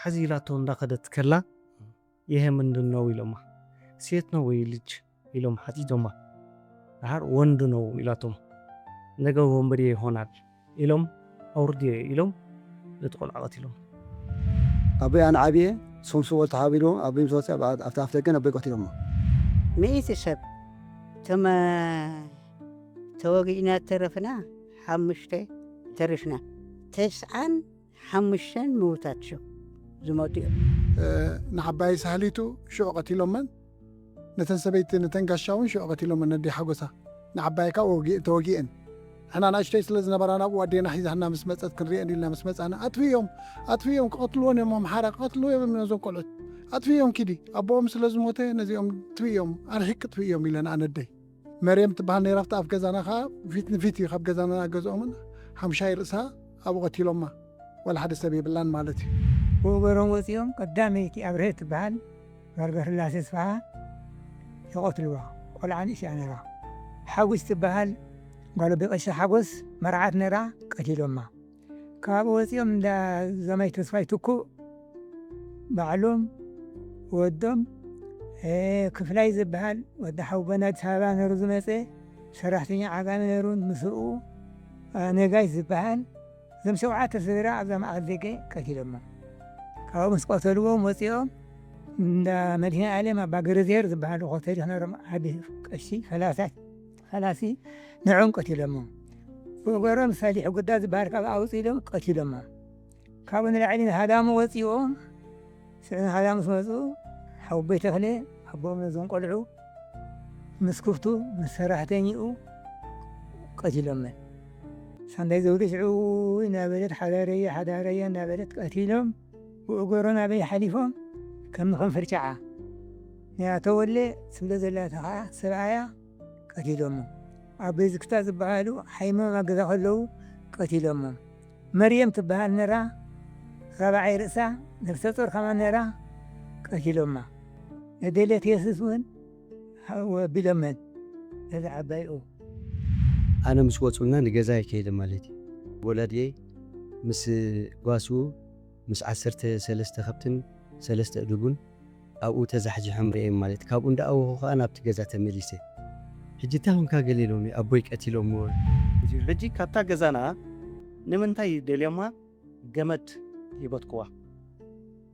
حزيلاتو እንዳከደት ከላ ይሄ ምንድነው ይለማ ሴት ነው ወይ ልጅ ይሎም ሐቲቶማ አር ወንድ ነው ይላቶም ነገ ወንበዴ ይሆናል ይሎም አውርድ ይሎም ለተቆልዓት ይሎም أبي أنا عبيه سومسو والتحابيلو أبي مسوسة أفتحتكن أبي قتيلهم ميت السب تما توقينا ترفنا حمشته ترفنا 9 حمشن موتاتشو زموتي نعباي سهليتو شو قتيلهم من نتنسبيت نتنقشاون شو قتيلهم من ندي حقوسها نعباي كا توقيئن أنا ناشتي سلزنا برانا ودينا حيزنا مسمت كنري أني لنا مسمت أنا أطفيهم قتلوني مم حرق قتلوا من زون كله أطفيهم كدي أبوهم سلزموته نزيهم طفيهم أنا هيك طفيهم إلى أنا دي مريم تبعني رفت أفجزنا خا فيتي خاب جزنا جزءمن هم شاير سا أبو قتيلهم ما ولا حد سبب لان مالتي وبرون وثيهم قدامي كي أبرهت بهال غرغر الله سفها يقتلوا ولا عني شيء أنا را حاوست بهال قالوا بقش حبس مرعات نرا قتيلهم ما كابوسيهم دا زماي تسفايتكو معلوم ودم كفلاي زبهال ودحو بنات سابان رزمسه شرحتني عقان نرون مسؤو نجاي زبهال زم سوعات سدرا زم عذقي قتيلهم ما كابو مسقتلوهم وسيهم دا مدينة عليما باقرزير زبهال قتيل هنا هذه قشي ثلاثي نعم قتيلهم وقرم صالح قداز بارك الله أوصيلهم قتيلهم كابن العلين هذا موصيهم سنة هذا مسوسو حبيت خلي حبهم نزون قلعو مسكفتو مسرحتينيو قتيلهم سندي زودش عو نابلت حدارية نابلت قتيلهم وقرنا بي حليفهم كم فرشعة يا تولي سبلز الله تخا سبعايا قتيلهم أبي زكتا زبالو حيما ما قذا له قتيلهم مريم تبهال نرا ربعي رأسا نرسطور كمان نرا قتيلهم نديلت يسسون هو بلمن هذا عبايو أنا مش وصلنا نجزاي كيد مالتي ولدي مس قاسو مس عسرت سلسة خبتن سلسة دبون أو تزحج حمري مالتي كابون دا أو أنا بتجزا تمليسه حجتهم كاقليلومي أبويك أتيلوم رجي كاتا جزانا نمنتاي دليوما جمد يبتقوا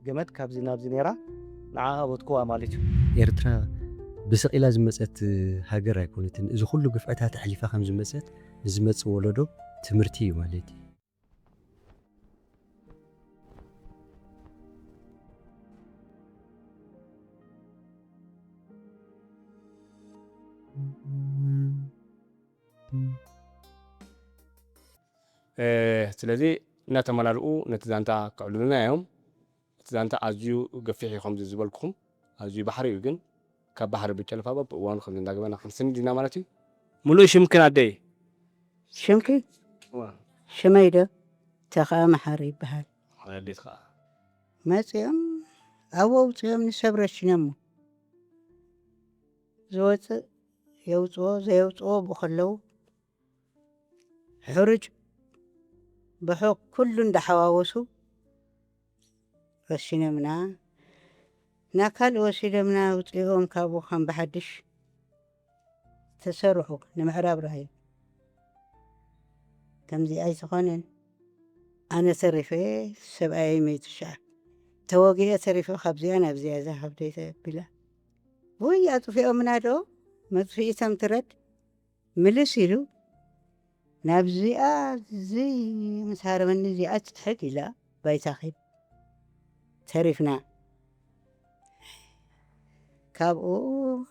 جمد كابزي نابزي نيرا نعاها بتقوا مالتي إرترا بس إلى زمسات هاجر يكونتن إذا كله قفعتها تحليفها 5 زمسات زمس ولدو تمرتي مالتي ስለዚህ እናተመላልኡ ነቲ ዛንታ ክዕልሉና እዮም እቲ ዛንታ ኣዝዩ ገፊሕ እዩ ከምዚ ዝበልኩኹም ኣዝዩ ባሕሪ እዩ ግን ካብ ባሕሪ ብጨልፋ በብእዋኑ ከምዚ እንዳገበና ክንስንድ ኢና ማለት እዩ ሙሉእ ሽምክን ኣደይ ሽምኪ ሽመይዶ ተኸአ መሓሪ ይበሃል ኣዴት ከዓ መፅኦም ኣወውፅኦም ንሰብረሽነሞ ዝወፅእ የውፅዎ ዘየውፅዎ ብኸለው ሕርጭ بحق كل دحواوسو رشينمنا ناكل وسيدمنا وطيهم كابو خان بحدش تسرحوا نمعراب راهي كم زي أي سخونن أنا سرفي 700 شعب توقي سرفي خبزي أنا بزي أزاحب ديتا بلا وي أطفئوا من هذا مطفئي سمترد ملسيلو نابزيا زي مسحار من زي أتحك إلى بيتاخيب تعرفنا كابو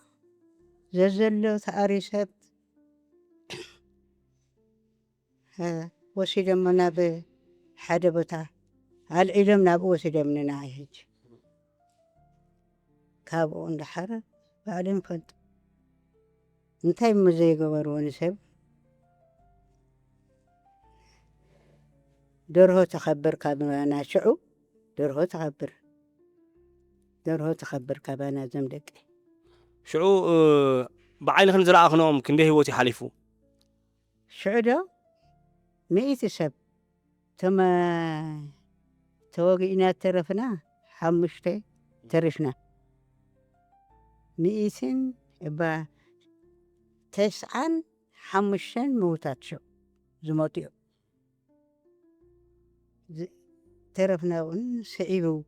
زلزلو تاري سبت هذا وسيدم ناب حدا بتا العلم نابو وسيدم نايج كابو عند حرب بعدين فد انتي مزي قبروني سب درهو تخبر كابانا شعو درهو تخبر كابانا زمدك شعو بعين خن زرعخنهم كنده هوتي حليفو شعو دو 100 سب تما توقينا ترفنا حمشتي ترفنا 195 موتات شو زموتيو ترفنا سعيبو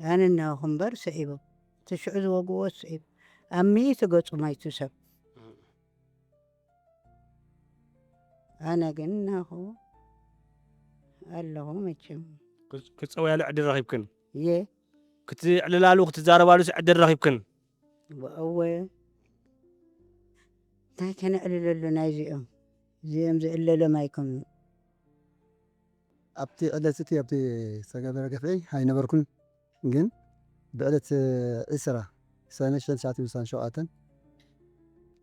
أنا ناهم بر سعيبو تشعر وقوة سعيب أمي تقوت ما يتسب أنا قلنا هو اللهم يتشم كتصوي على عدل رهيبكن يه كتعللالو كتزاربالو عدل رهيبكن وأول تاكن على نايزيهم زيهم زي إلا لما يكون ኣብቲ ዕለት እቲ ኣብቲ ዝተገበረ ገፍዒ ኣይነበርኩን ግን ብዕለት 20 ሰነ 1967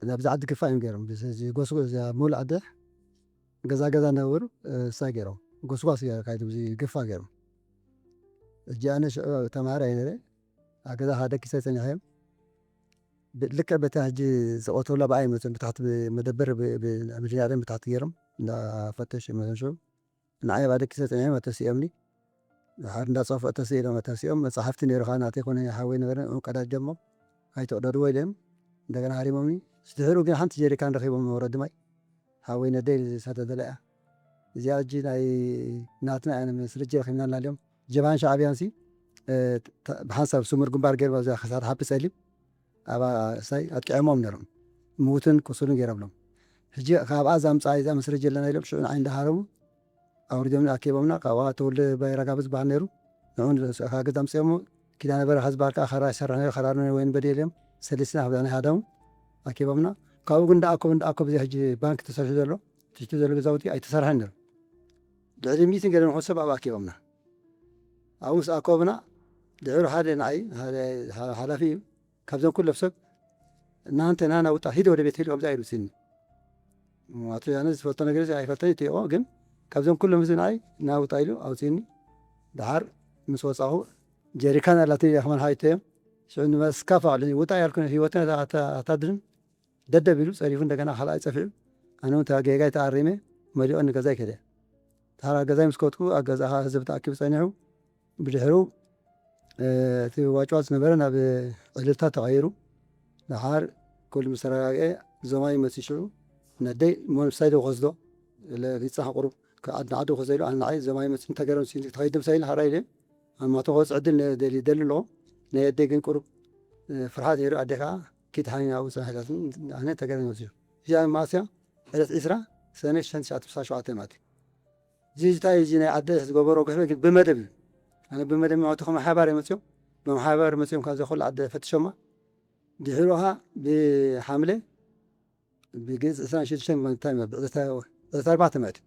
ናብዚ ዓዲ ክፋእ እዮም ገይሮም ጎስጎስ ሙሉእ ዓዲ ገዛ ገዛ ነበሩ እሳይ ገይሮም ጎስጓስ ካይዱ ግፋ ገይሮም እጂ ኣነ ሽዑ ተምሃራይ ኣይነረ ኣብ ገዛ ደቂሰ ፀኒሐዮም ልክዕ በታ ሕጂ ዝቆተብላ በኣይ መፅኦም ብታሕቲ መደበር ብምድናርም ብታሕቲ ገይሮም እንዳፈተሽ መሰንሾ ንዓይ ኣብ ደቂሰ ፀኒሐዮም ኣተሲኦምኒ ድሓር እንዳፀፍኡ ተሲኢሎም ኣተሲኦም መፅሓፍቲ ነይሩ ከዓ ናተይ ኮነ ሓወይ ነበረ ቀዳጀሞ ኣይተቕደድዎ ኢሎም እንደገና ሃሪሞምኒ ድሕሩ ግን ሓንቲ ጀሪካን ረኺቦም ወረዲ ማይ ሓወይ ነደይ ሰተተለ እያ እዚኣ ሕጂ ናይ ናትና ኣነ መስርጂ ረኺብና ኣልዮም ጀባን ሻዕብያንሲ ብሓንሳብ ስሙር ግንባር ገይሩ ኣብዛ ክሳድ ሓቢ ፀሊም ኣብ ሳይ ኣጥቂዖሞም ነይሮም ምዉትን ቁስሉን ገይሮምሎም ሕጂ ካብኣ ዛምፃ እዛ መስርጂ ኣለና ኢሎም ሽዑ ንዓይ እንዳሃረሙ ኣውሪዶምኒ ኣኪቦምና ካብኣ ተወልደ ባይረጋብ ዝበሃል ነይሩ ንዑን ካብ ገዛ ምፅኦሞ ኪዳነ በረኻ ዝበሃል ከዓ ከራ ይሰርሕ ነይሩ ከራር ወይን በዲ የልዮም ሰለስትና ኣብዛ ናይ ሃዳሙ ኣኪቦምና ካብኡ ግን እንዳኣኮብ እዚ ሕጂ ባንኪ ተሰርሑ ዘሎ ትሕቲ ዘሎ ገዛውቲ ኣይተሰርሐን ነይሩ ልዕሊ 100 ገለ ንኮ ሰብ ኣብኡ ኣኪቦምና ኣብኡ ምስ ኣኮብና ድሕሩ ሓደ ንዓይ ሓላፊ እዩ ካብዞም ኩሎም ሰብ እናንተ ናና ውጣ ሂደ ወደ ቤት ሂዱ ከምዛ ኢሉ ሲኒ ኣቶ ያነ ዝፈልጦ ነገር ኣይፈልጠን እትይቆ ግን ካብዞም ኩሎም እዚ ንዓይ ና ውጣ ኢሉ ኣውፂኒ ድሓር ምስ ወፃኹ ጀሪካን ኣላተ ከመን ሃይተዮም ሽዑ ንመስካፍ ኣቅልኒ ውጣ ያልኩ ሂወትን ኣታድርን ደደብ ኢሉ ፀሪፉ እንደገና ካልኣይ ፀፊዑ ኣነ እውን ጌጋይ ተኣሪመ መሊኦ ንገዛይ ከደ ድሓር ገዛይ ምስ ከትኩ ኣብ ገዛኻ ህዝቢ ተኣኪቡ ፀኒሑ ብድሕሩ እቲ ዋጭዋጭ ዝነበረ ናብ ዕልልታ ተቐይሩ ድሓር ኩሉ ምስ ተረጋግአ ዞማይ መፅኡ ሽዑ ነደይ ምሳይ ዶ ክወስዶ ፊፃ ቁሩብ ንዓዱ ክወስዶ ኢሉ ኣነ ንዓይ ዞማይ መፅኡ እንተገረም ተኸይድ ምሳይል ሃራ ኢለ ኣማቶ ክወፅእ ዕድል ደሊ ኣለዎ ናይ ኣደይ ግን ቁሩብ ፍርሓት ነይሩ ኣደይ ከዓ ኪትሓኒና ኣብኡ ፀናሕላትን ኣነ ተገረም መፅኡ እዚኣ ማስያ ዕለት 20 ሰነ 1967 ማለት እዩ እዚ እንታይ እዚ ናይ ዓደ ዝገበሮ ገሕበ ግን ብመደብ እዩ ኣነ ብመደብ ማዕቱ ከመሓባር መፅኦም ብመሓባር መፅኦም ካብ ዘኩሉ ዓደ ፈትሾማ ድሕሩኻ ብሓምለ ብግዝ 26 እንታይ ብዕለት 4 ማለት እዩ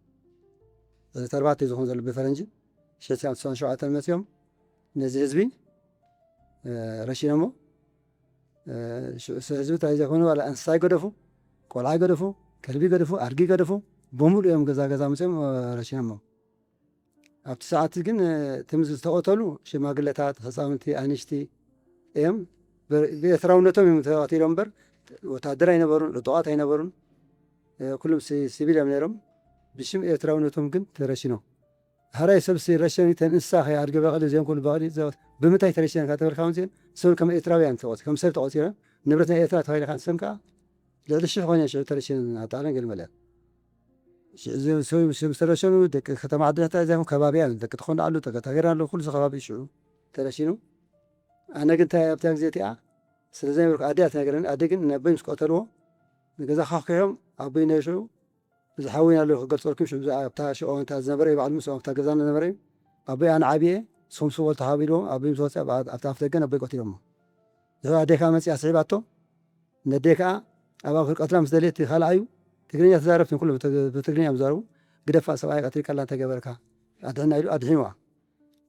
ዕለት 4 ዝኹን ዘሎ ብፈረንጂ 1967 መፅኦም ነዚ ህዝቢ ረሺኖሞ ህዝቢ እንታይ ዘይኮኑ ዋላ እንስሳ ይገደፉ ቆልዓ ይገደፉ ከልቢ ይገደፉ ኣድጊ ይገደፉ ብሙሉ እዮም ገዛ ገዛ መፅኦም ረሺኖሞ ኣብቲ ሰዓት ግን ትምዚ ዝተቆተሉ ሽማግለታት ህፃውንቲ ኣንሽቲ እዮም ብኤርትራውነቶም እዮም ተቐቲሎም እምበር ወታደር ኣይነበሩን ዕጡቃት ኣይነበሩን ኩሎም ሲቪል እዮም ነይሮም ብሽም ኤርትራውነቶም ግን ተረሺኖም ሃራይ ሰብ ረሸኒ ተን እንስሳ ኸ ኣድጊ በቕሊ እዚኦም ኩሉ በቕሊ ብምንታይ ተረሺነን ካ ተበልካ ምፅን ሰብ ከም ኤርትራውያን ከም ሰብ ተቆፂሮም ንብረት ናይ ኤርትራ ተባሂልካ ንሰም ከዓ ልዕሊ 1000 ኮይነ ሽዑ ተረሺነን ኣጣለን ገለ መልአን ዝተረሸኑ ደቂ ከተማ ዓድታት እዚኦም ከባቢያ ደቂ ትኾኑ ኣሉ ተገራ ኣሎ ኩሉ ከባቢ ሽዑ ተረሺኑ ኣነ ግን እንታይ ኣብታ ግዜ እቲኣ ስለዘይነበርኩ ኣደይ ኣትነገረኒ ኣደይ ግን ነበይ ምስ ቀተልዎ ገዛ ካክዮም ኣበይ ነሽዑ ዝሓወይና ኣሎ ክገልፀልኩም ሽዑ ኣብታ ሽኦ እንታ ዝነበረ ባዕሉ ምስ ኣብታ ገዛ ዝነበረ ኣበይ ኣነ ዓብየ ስኹም ስቦል ተሃቢልዎ ኣበይ ምስ ወፅአ ኣብታ ኣፍ ደገን ኣበይ ቀቲሎሞ ድሕሪ ኣደይ ከዓ መፅኣ ስሒባቶ ነደይ ከዓ ኣብኣ ክቀትላ ምስ ደልየት ካልኣዩ ትግርኛ ተዛረብትን ኩሉ ብትግርኛ ምዛረቡ ግደፋእ ሰብኣይ ቀትሪካ ላ እንተገበርካ ኣድሕና ኢሉ ኣድሒንዋ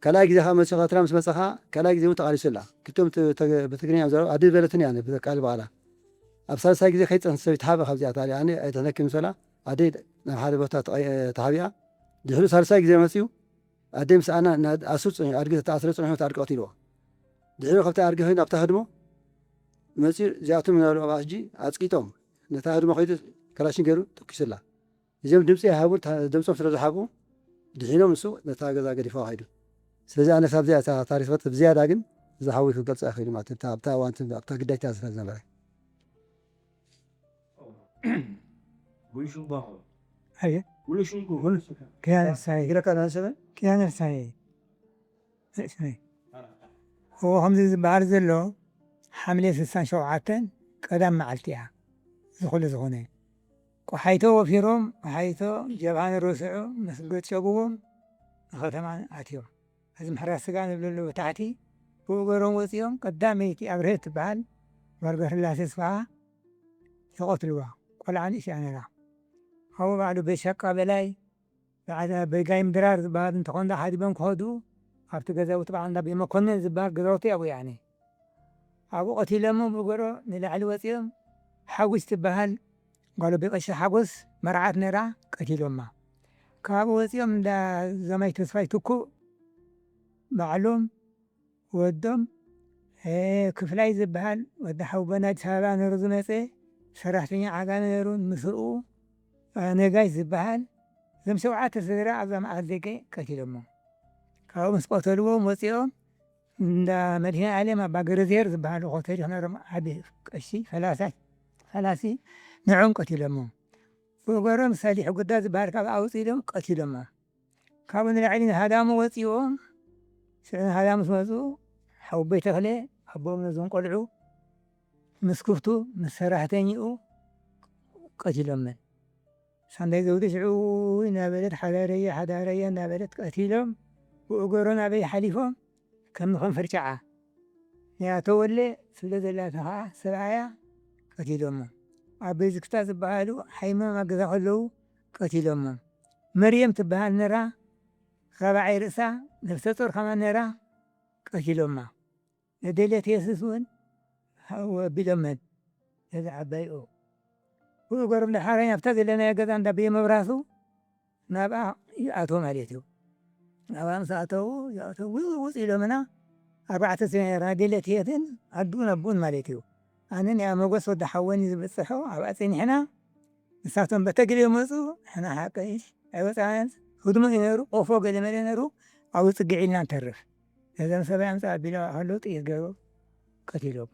ካልኣይ ግዜ ከዓ መፅኡ ቀትላ ምስ መፅኻ ካልኣይ ግዜ እውን ተቃሊሱላ ክልቶም ብትግርኛ ምዛረቡ ኣዲ ዝበለትን እያ ቃል በቓላ ኣብ ሳልሳይ ግዜ ከይፀንት ሰብ ተሃበ ካብዚኣ ታልያ ኣነ ኣይተነክም ሰላ ኣደይ ናብ ሓደ ቦታ ተሃቢኣ ድሕሪ ሳልሳይ ግዜ መፅኡ ኣደይ ምስ ኣና ኣሱር ፅኒሑ ኣድጊ ተኣስረ ፅኒሑ ኣድጊ ቀቲልዎ ድሕሪ ካብቲ ኣድጊ ኮይኑ ኣብታ ህድሞ መፅኡ እዚኣቶም ናሉ ኣብኣ ሕጂ ኣፅቂጦም ነታ ህድሞ ከይዱ ከላሽን ገይሩ ተኪሱላ እዚኦም ድምፂ ይሃቡ ድምፆም ስለ ዝሓቡ ድሒኖም ንሱ ነታ ገዛ ገዲፎ ኸይዱ ስለዚ ኣነ ካብዚኣ እታ ታሪክ ፈጥ ብዝያዳ ግን እዛ ሓዊ ክገልፃ ይኽእል ማለት እታ ኣብታ እዋን ኣብታ ግዳይታ ስለ ዝነበረ أيه كيان السعيد كيان السعيد هو هم ዝባሃል ዘሎ ሓምለ 67 ቀዳም መዓልቲያ ዝኹሉ ዝኾነ ቆሓይቶ ወፊሮም ቆሓይቶ ጀብሃን ርስዑ ምስ ገጨብዎም ንኸተማ ኣትዮም እዚ ምሕራስ ስጋ ንብለሉ ታሕቲ ብኡ ገይሮም ወፂኦም ቀዳመይቲ ኣብርሀት ትበሃል ወርገስላሴ ስፍሓ ይቆትልዋ ቆልዓ ንእሽተያ ነይራ ካብኡ ባዕሉ በሻቃ በላይ በጋይ ምድራር ዝበሃል እንተኾን ሓዲቦም ክኸዱ ኣብቲ ገዛውቲ በዓል እንዳ ብመኮነን ዝበሃል ገዛውቲ ኣብኡ ያኒ ኣብኡ ቀቲሎሞ ብገሮ ንላዕሊ ወፂኦም ሓጉስ ትበሃል ጓሎ ብቀሺ ሓጎስ መርዓት ነይራ ቀቲሎማ ካብኡ ወፂኦም እንዳ ዘማይ ተስፋይ ትኩእ ባዕሎም ወዶም ክፍላይ ዝበሃል ወዲ ሓውበን ኣዲስ ኣበባ ነይሩ ዝመፀ ሰራሕተኛ ዓጋ ነይሩ ምስኡ ነጋይ ዝበሃል እዞም 7 ስድራ ኣብዛ መዓልቲ ደገ ቀቲሎሞ ካብኡ ምስ ቆተልዎም ወፂኦም እንዳ መድሂና ዓለም ኣባ ገረዜር ዝበሃሉ ሆቴል ነይሮም ዓዲ ቀሺ ፈላሲ ንዖም ቀቲሎሞ ብገሮም ሰሊሕ ጉዳ ዝበሃል ካብ ኣውፂሎም ቀቲሎሞ ካብኡ ንላዕሊ ንሃዳሙ ወፂኦም ሃዳሙ ምስ መፁ ሓውበይ ተኽለ ኣቦም ነዞም ቆልዑ ምስ ክፍቱ ምስ ሰራሕተኝኡ ቀቲሎመን ሳንዳይ ዘውዲ ሽዑ እናበለት ሓዳረየ እናበለት ቀቲሎም ብኡ ገይሮ ናበይ ሓሊፎም ከም ንኸንፈር ጨዓ ንያተወለ ስለ ዘላተ ከዓ ሰብኣያ ቀቲሎሞ ኣብ ቤዝክታ ዝበሃሉ ሓይሞም ኣብ ገዛ ከለዉ ቀቲሎሞ መርየም ትበሃል ነራ ራብዓይ ርእሳ ነፍሰ ጡር ከማ ነራ ቀቲሎማ ነደለት የሱስ እውን ወቢሎመን እዚ ዓባይኡ ብኡ ገይሮም ድሓረይ ኣብታ ዘለናዮ ገዛ እንዳ ብየ መብራቱ ናብኣ ይኣተው ማለት እዩ ናብኣ ምስ ኣተው ውፅ ኢሎምና 4 ሰብዓ ነራ ነደለት የትን ኣዱን ኣቡን ማለት እዩ ኣነ ያ መጎስ ወዲ ሓወኒ ዝበፅሖ ኣብኣ ፀኒሕና ንሳቶም በተግለ መፁ ሕና ሓቀይሽ ኣይወፃናን ህድሞ እዩ ነይሩ ቆፎ ገለመለ ነይሩ ኣብኡ ፅግዕ ኢልና ንተርፍ እዞም ሰብኣይ ኣምፃ ኣቢሎ ከለዉ ጥይት ገይሮ ቀቲሎም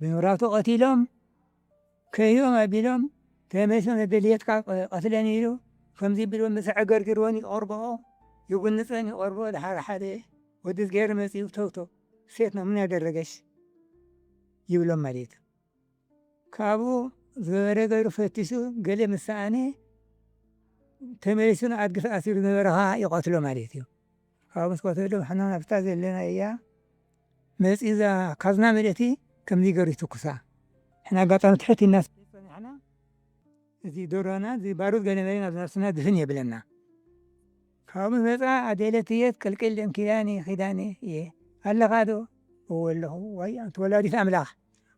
ብመብራቱ ቀቲሎም ከይዶም ኣቢሎም ተመሊሶም ነደልየትካ ቀትለኒ ኢሉ ከምዚ ቢሎም ምስዐ ገርጊርዎን ይቆርብኦ ይጉንፀን ይቆርብኦ ድሓር ሓደ ወዲ ዝገይረ መፅኡ ተውቶ ሴት ነው ምን ያደረገሽ ይብሎም ማለት እዩ ካብኡ ዝገበረ ገይሩ ፈቲሱ ገለ ምሳኣነ ተመሊሱ ኣድጊ ተኣሲሩ ዝነበረ ከዓ ይቆትሎ ማለት እዩ ካብኡ ምስ ቆተሎ ሕና ናብታ ዘለና እያ መፂ እዛ ካዝና መለቲ ከምዚ ገይሩ ይትኩሳ ሕና ኣጋጣሚ ትሕት ኢልና ፀኒሕና እዚ ደሮና እዚ ባሩድ ገለመለ ናብ ነብስና ድፍን የብለና ካብኡ ምስ መፃ ኣዴለትየት ቅልቅል ኪዳነ እየ ኣለኻ ዶ እዎ ኣለኹ ዋይ ኣንቲ ወላዲት ኣምላኽ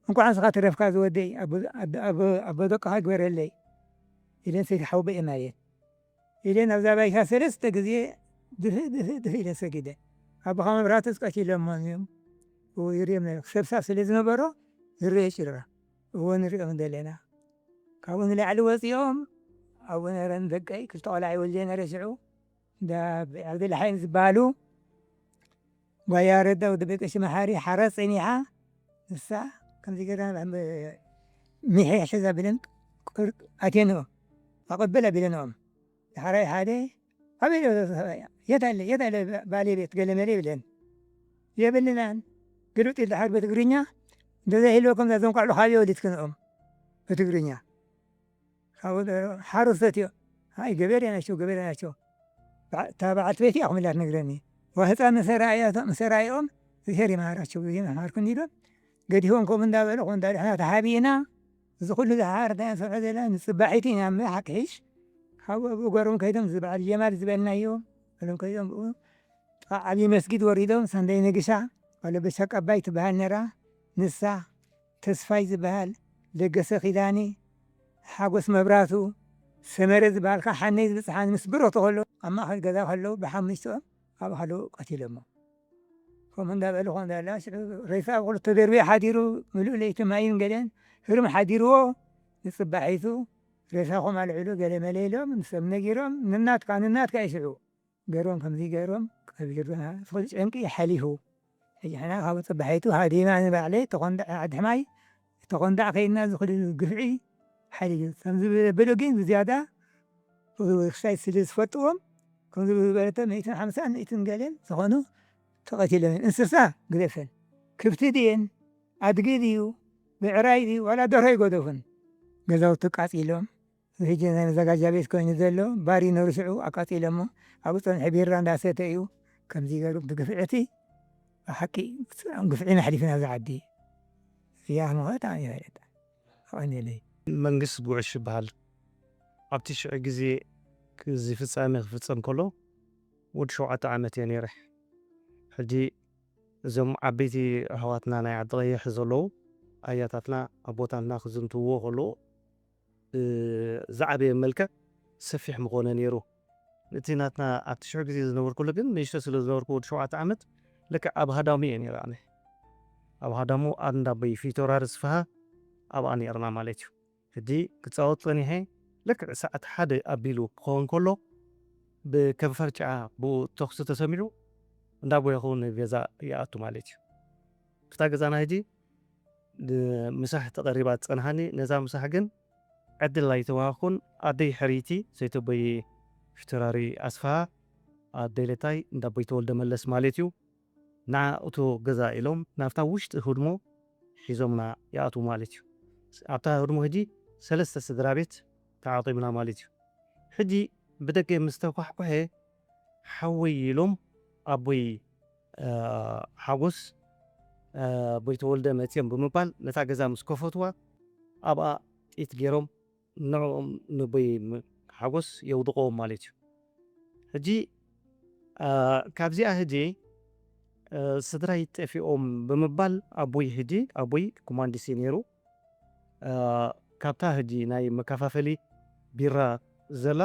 እንኳዕ ንስኻ ትረፍካ ዝወደይ ኣቦ ደቅኻ ግበረለይ ኢለን ሰይቲ ሓውበ እየ ማለት ኢለን ኣብዛ ባይታ 3 ግዜ ድፍ ኢለን ሰጊደ ኣቦኻ መብራህትስ ቀቲሎሞን እዮም ይርኦም ሰብሳብ ስለ ዝነበሮ ዝርአ ጭራ እዎ ንሪኦም ዘለና ካብኡ ንላዕሊ ወፂኦም ኣብኡ ነረን ደቀይ ክልተ ቆልዓ ይወልደ ነረ ሽዑ እንዳ ዓብደላ ሓይን ዝበሃሉ ጓያ ረዳ ወዲ በቀሺ መሓሪ ሓረስ ፀኒሓ ንሳ ከምዚ ገይራ ሚሐ ሕዛ ብለን ኣቴንኦም ኣቐበል ኣቢለንኦም ድሓራይ ሓደ ኣበይ የት ኣለ ባለቤት ገለመለ ይብለን የብልናን ግልብጥ ኢሉ ድሓር በትግርኛ እንደዛ ኢልዎም እዞም ቆልዑ ካበይ ወሊድክንኦም በትግርኛ ካብኡ ሓረስቶት እዮም ኣይ ገበሬ ናቸው እታ በዓልቲ ቤት እያ ኩምላ ትነግረኒ ህፃን መሰራይኦም ብሄር ይመሃራቸው ይመሃርኩን ኢሎም ገዲፎም ከምኡ እንዳበሉ ከምኡ እንዳበሉ ሕና ተሓቢእና እዚ ኩሉ ዝሓርታ ሰብዐ ዘላ ንፅባሒቲ ኢና ሓቅሒሽ ካብኡ ኣብኡ ገሮም ከይዶም ዝበዓል ጀማል ዝበልናዮ ሎም ከይዶም ብኡ ዓብዪ መስጊድ ወሪዶም ሳንዳይ ነግሻ ዋለ በሻቃ ኣባይ ትበሃል ነራ ንሳ ተስፋይ ዝበሃል ለገሰ ኪዳኔ ሓጎስ መብራቱ ሰመረ ዝበሃልካ ሓነይ ዝበፅሓኒ ምስ ብሮቶ ከሎ ኣብ ማእኸል ገዛ ከለዉ ብሓሙሽተኦም ኣብኡ ከለዉ ቀቲሎሞ ከምኡ እንዳበሉ ከምኡ እንዳበሉ ሬሳ ኣብ ክልተ ደርቢ ሓዲሩ ምሉእ ለይቲ ማይን ገለን ህርም ሓዲርዎ ንፅባሒቱ ሬሳኹም ኣልዕሉ ገለ መለ ኢሎም ንሰብ ነጊሮም ንናትካ ይስዕቡ ገይሮም ከምዚ ገይሮም ፍቅዲ ጨንቂ ሓሊፉ ሕጂ ሕና ካብ ፅባሒቱ ሃዲና ንባዕለይ ዓዲ ሕማይ ተኾንዳዕ ከይድና ዝኽእል ግፍዒ ሓሊፉ ከምዚ በሎ ግን ብዝያዳ ክሳይ ስለ ዝፈጥዎም ከምዚ በለተ 150 100 ገለን ዝኾኑ ተቐቲሎም እንስሳ ግደፈን ክብቲ ድየን ኣድጊ ድዩ ብዕራይ ድዩ ዋላ ደርሆ ይገደፉን ገዛውቲ ቃፂሎም ሕጂ ናይ መዘጋጃ ቤት ኮይኑ ዘሎ ባሪ ነርሽዑ ኣቃፂሎሞ ኣብኡ ፀንሒ ቢራ እንዳሰተ እዩ ከምዚ ገይሩ ብግፍዕቲ ሓቂ ግፍዒና ሓሊፍና ኣብዚ ዓዲ እያ ምኽንያት ኣነ ይፈልጥ ኣቐኒለይ መንግስት ጉዕሽ ይበሃል ኣብቲ ሽዑ ግዜ እዚ ፍጻሜ ክፍፀም ከሎ ወዲ 7 ዓመት እየ ነይረ ሕጂ እዞም ዓበይቲ ኣሕዋትና ናይ ዓዲ ቀይሕ ዘለዉ ኣያታትና ኣቦታትና ክዝምትዎ ከለዉ ዝዓበየ መልክዕ ሰፊሕ ምኾነ ነይሩ እቲ ናትና ኣብቲ ሽዑ ግዜ ዝነበርኩሉ ግን ንእሽቶ ስለ ዝነበርኩ ወዲ 7 ዓመት ልክዕ ኣብ ሃዳሙ እየ ነይረ ኣነ ኣብ ሃዳሙ እንዳበይ ፊቶራር ዝፍሃ ኣብኣ ነርና ማለት እዩ ሕጂ ክፃወት ፀኒሐ ልክዕ ሰዓት 1 ኣቢሉ ክኸውን ከሎ ብከንፈር ጭዓ ብኡ ተኽሲ ተሰሚዑ እንዳቦይኹ ንገዛ ይኣቱ ማለት እዩ እታ ገዛና ሕጂ ምሳሕ ተቐሪባ ፀንሃኒ ነዛ ምሳሕ ግን ዕድል ኣይተዋህኩን ኣደይ ሕሪቲ ዘይተበይ ፊቶራሪ ኣስፋ ኣደይለታይ እንዳበይ ተወልደ መለስ ማለት እዩ ንዓ እቶ ገዛ ኢሎም ናብታ ውሽጢ ህድሞ ሒዞምና ይኣቱ ማለት እዩ ኣብታ ህድሞ ሕጂ 3 ስድራ ቤት ተዓቂምና ማለት እዩ ሕጂ ብደገ ምስ ተኳሕኩሐ ሓወይ ኢሎም ኣቦይ ሓጎስ ኣቦይ ተወልደ መፅኦም ብምባል ነታ ገዛ ምስ ከፈትዋ ኣብኣ ጢት ገይሮም ንዕኦም ንቦይ ሓጎስ የውድቆዎም ማለት እዩ ሕጂ ካብዚኣ ሕጂ ስድራይ ጠፊኦም ብምባል ኣቦይ ሕጂ ኣቦይ ኮማንዲስ ነይሩ ካብታ ሕጂ ናይ መከፋፈሊ ቢራ ዘላ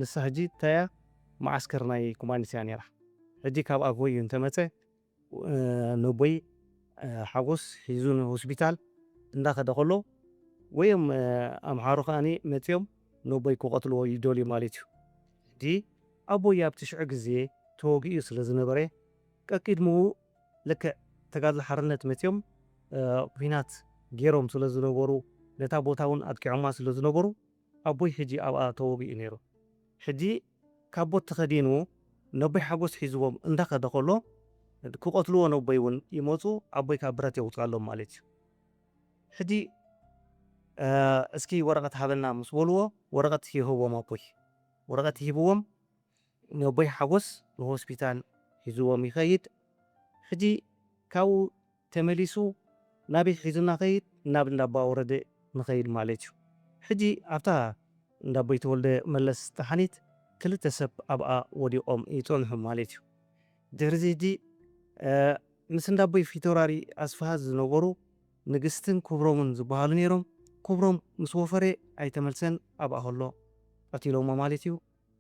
ንሳ ሕጂ ታያ ማዓስከር ናይ ኮማንዲስ እያ ነይራ ሕጂ ካብ ኣቦይ እንተመፀ ንቦይ ሓጎስ ሒዙ ሆስፒታል እንዳኸደ ከሎ ወይም ኣምሓሩ ከዓኒ መፅኦም ንቦይ ክቐትልዎ ይደልዩ ማለት እዩ ሕጂ ኣቦይ ኣብቲ ሽዑ ግዜ ተወጊኡ ስለ ዝነበረ ቀቂድሙ ልክዕ ተጋድሊ ሓርነት መፅኦም ኩናት ገይሮም ስለ ዝነበሩ ነታ ቦታ እውን ኣጥቂዖማ ስለ ዝነበሩ ኣቦይ ሕጂ ኣብኣ ተወጊኡ ነይሩ ሕጂ ካብ ቦት ተኸዲኑ ነቦይ ሓጎስ ሒዝዎም እንዳኸደ ከሎ ክቐትልዎ ነቦይ እውን ይመፁ ኣቦይ ካብ ብረት የውፅቃሎም ማለት እዩ ሕጂ እስኪ ወረቐት ሃበና ምስ በልዎ ወረቐት ይህቦም ኣቦይ ወረቐት ሂብዎም ነቦይ ሓጎስ ንሆስፒታል ሒዝዎም ይኸይድ ሕጂ ካብኡ ተመሊሱ ናበይ ሒዙና ኸይድ ናብ እንዳባ ወረደ ንኸይድ ማለት እዩ ሕጂ ኣብታ እንዳቦይ ተወልደ መለስ ተሓኒት 2 ሰብ ኣብኣ ወዲቖም ይፀንሑ ማለት እዩ ድሕሪ ሕጂ ምስ እንዳቦይ ፊቶራሪ ኣስፋሃ ዝነበሩ ንግስትን ክብሮምን ዝበሃሉ ነይሮም ክብሮም ምስ ወፈረ ኣይተመልሰን ኣብኣ ከሎ ቀቲሎሞ ማለት እዩ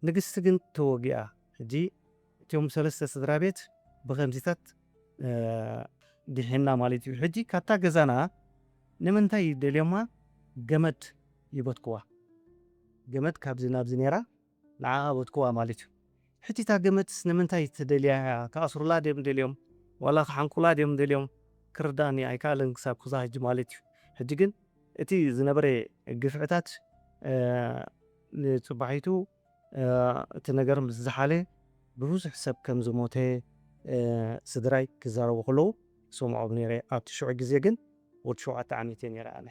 ንግስቲ ግን ተወጊኣ ሕጂ እቶም 3 ስድራ ቤት ብከምዚታት ድሕና ማለት እዩ ሕጂ ካብታ ገዛና ንምንታይ ደልዮማ ገመድ ይበትክዋ ገመድ ካብዚ ናብዚ ነይራ ንዓ በትክዋ ማለት እዩ ሕጂ እታ ገመድስ ንምንታይ ትደልያ ከኣስሩላ ድዮም ደልዮም ዋላ ከሓንኩላ ድዮም ደልዮም ክርዳእኒ ኣይከኣለን ክሳብ ክዛ ሕጂ ማለት እዩ ሕጂ ግን እቲ ዝነበረ ግፍዕታት ንፅባሒቱ እቲ ነገር ምስ ዝሓለ ብብዙሕ ሰብ ከም ዝሞተ ስድራይ ክዛረቡ ከለዉ ሰምዖም ነይረ ኣብቲ ሽዑ ግዜ ግን ወዲ 7 ዓመት እየ ነይረ ኣነ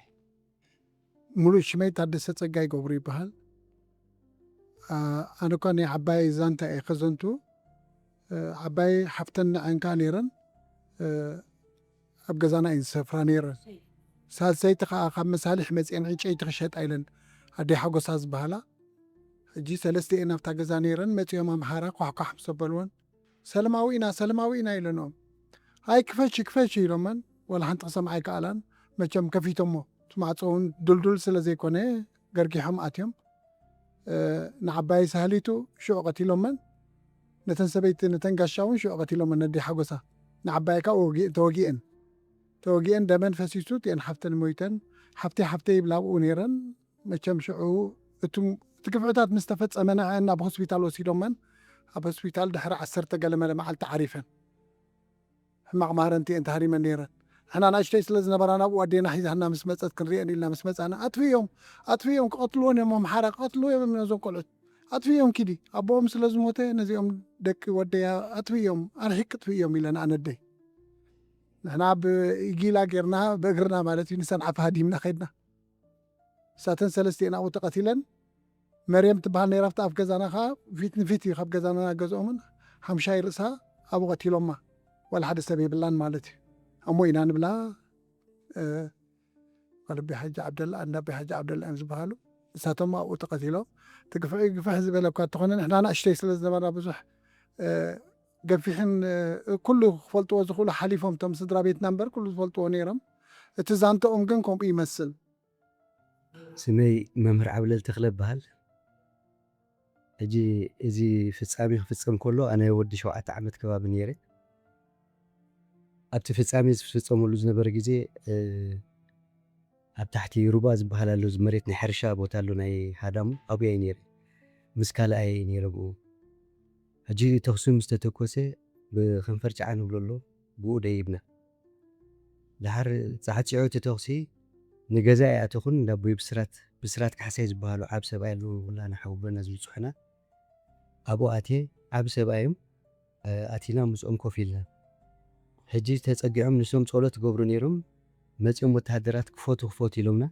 ሙሉእ ሽመይ ታደሰ ፀጋይ ገብሩ ይበሃል ኣነ እኳ ናይ ዓባይ ዛንታ እየ ከዘንቱ ዓባይ ሓፍተን ንዐንካ ነይረን ኣብ ገዛና እየን ዝሰፍራ ነይረን ሳልሰይቲ ከዓ ካብ መሳልሕ መፅአን ዕንጨይቲ ክሸጣ ኢለን ኣደይ ሓጎሳ ዝበሃላ ሕጂ 3 እየን ኣብታ ገዛ ነይረን መፅኦም ኣምሓራ ኳሕኳሕ ምስ ኣበልዎን ሰላማዊ ኢና ኢለንኦም ኣይ ክፈሽ ኢሎመን ወላ ሓንቲ ክሰምዓ ኣይከኣላን መቸም ከፊቶሞ ትማዕፆ እውን ዱልዱል ስለ ዘይኮነ ገርጊሖም ኣትዮም ንዓባይ ሳህሊቱ ሽዑ ቀቲሎመን ነተን ሰበይቲ ነተን ጋሻ እውን ሽዑ ቀቲሎመን ኣደይ ሓጎሳ ንዓባይ ከዓ ተወጊአን ደመን ፈሲሱ እቲአን ሓፍተን ሞይተን ሓፍተይ ይብላ ኣብኡ ነይረን መቸም ሽዑ እቲ ግፍዕታት ምስ ተፈፀመ ንዐን ናብ ሆስፒታል ወሲዶመን ኣብ ሆስፒታል ድሕሪ 10 ገለመለ መዓልቲ ዓሪፈን ሕማቕ ማህረንቲ እየን ተሃሪመን ነይረን ንሕና ንእሽተይ ስለ ዝነበራ ናብኡ ኣዴና ሒዛና ምስ መፀት ክንሪአን ኢልና ምስ መፃና ኣጥፍዮም ክቐትልዎን እዮም ኣምሓራ ክቐትልዎ እዮም ነዞም ቆልዑት ኣጥፍዮም ኪዲ ኣቦኦም ስለ ዝሞተ ነዚኦም ደቂ ወደያ ኣጥፍዮም ኣርሒቅ ክጥፍዮም ኢለና ኣነደይ ንሕና ብኢጊላ ጌርና ብእግርና ማለት እዩ ንሰንዓፈ ሃዲምና ከይድና እሳተን ሰለስቲአን ኣብኡ ተቐቲለን መርየም ትበሃል ነይራ ኣብቲ ኣፍ ገዛና ከዓ ፊት ንፊት እዩ ካብ ገዛና ገዝኦምን ሓምሻይ ርእሳ ኣብኡ ቀቲሎማ ዋላ ሓደ ሰብ የብላን ማለት እዩ እሞ ኢና ንብላ ወለቢ ሓጂ ዓብደላ ኣንዳቤ ሓጂ ዓብደላ እዮም ዝበሃሉ ንሳቶም ኣብኡ ተቐቲሎም ትግፍዒ ግፍሕ ዝበለ እኳ እንተኾነ ንሕና ንእሽተይ ስለ ዝነበርና ብዙሕ ገፊሕን ኩሉ ክፈልጥዎ ዝኽእሉ ሓሊፎም እቶም ስድራ ቤትና እምበር ኩሉ ዝፈልጥዎ ነይሮም እቲ ዛንተኦም ግን ከምኡ ይመስል ስመይ መምህር ዓብለል ተክለ በሃል ሕጂ እዚ ፍጻሜ ክፍፀም ከሎ ኣነ ወዲ 7 ዓመት ከባቢ ነይረ ኣብቲ ፍጻሜ ዝፍፀመሉ ዝነበረ ግዜ ኣብ ታሕቲ ሩባ ዝበሃል ኣሎ መሬት ናይ ሕርሻ ቦታ ኣሎ ናይ ሃዳሙ ኣብያ ነይረ ምስ ካልኣይ ነይረ ብኡ ሕጂ ተኽሲ ምስ ተተኮሰ ብከንፈር ጫዓ ንብሎ ኣሎ ብኡ ደይብና ድሓር ፃዕፂዑ እቲ ተኽሲ ንገዛ ኣተኹን እንዳቦይ ብስራት ካሕሳይ ዝበሃሉ ዓብ ሰብኣይ ኣለዉ ሁላ ናሓውበና ዝብፅሑና ኣብኡ ኣትየ ዓብ ሰብኣዮም ኣቲና ምስኦም ኮፍ ኢልና ሕጂ ተፀጊዖም ንሶም ጸሎት ገብሩ ነይሮም መፅኦም ወተሃደራት ክፈቱ ኢሎምና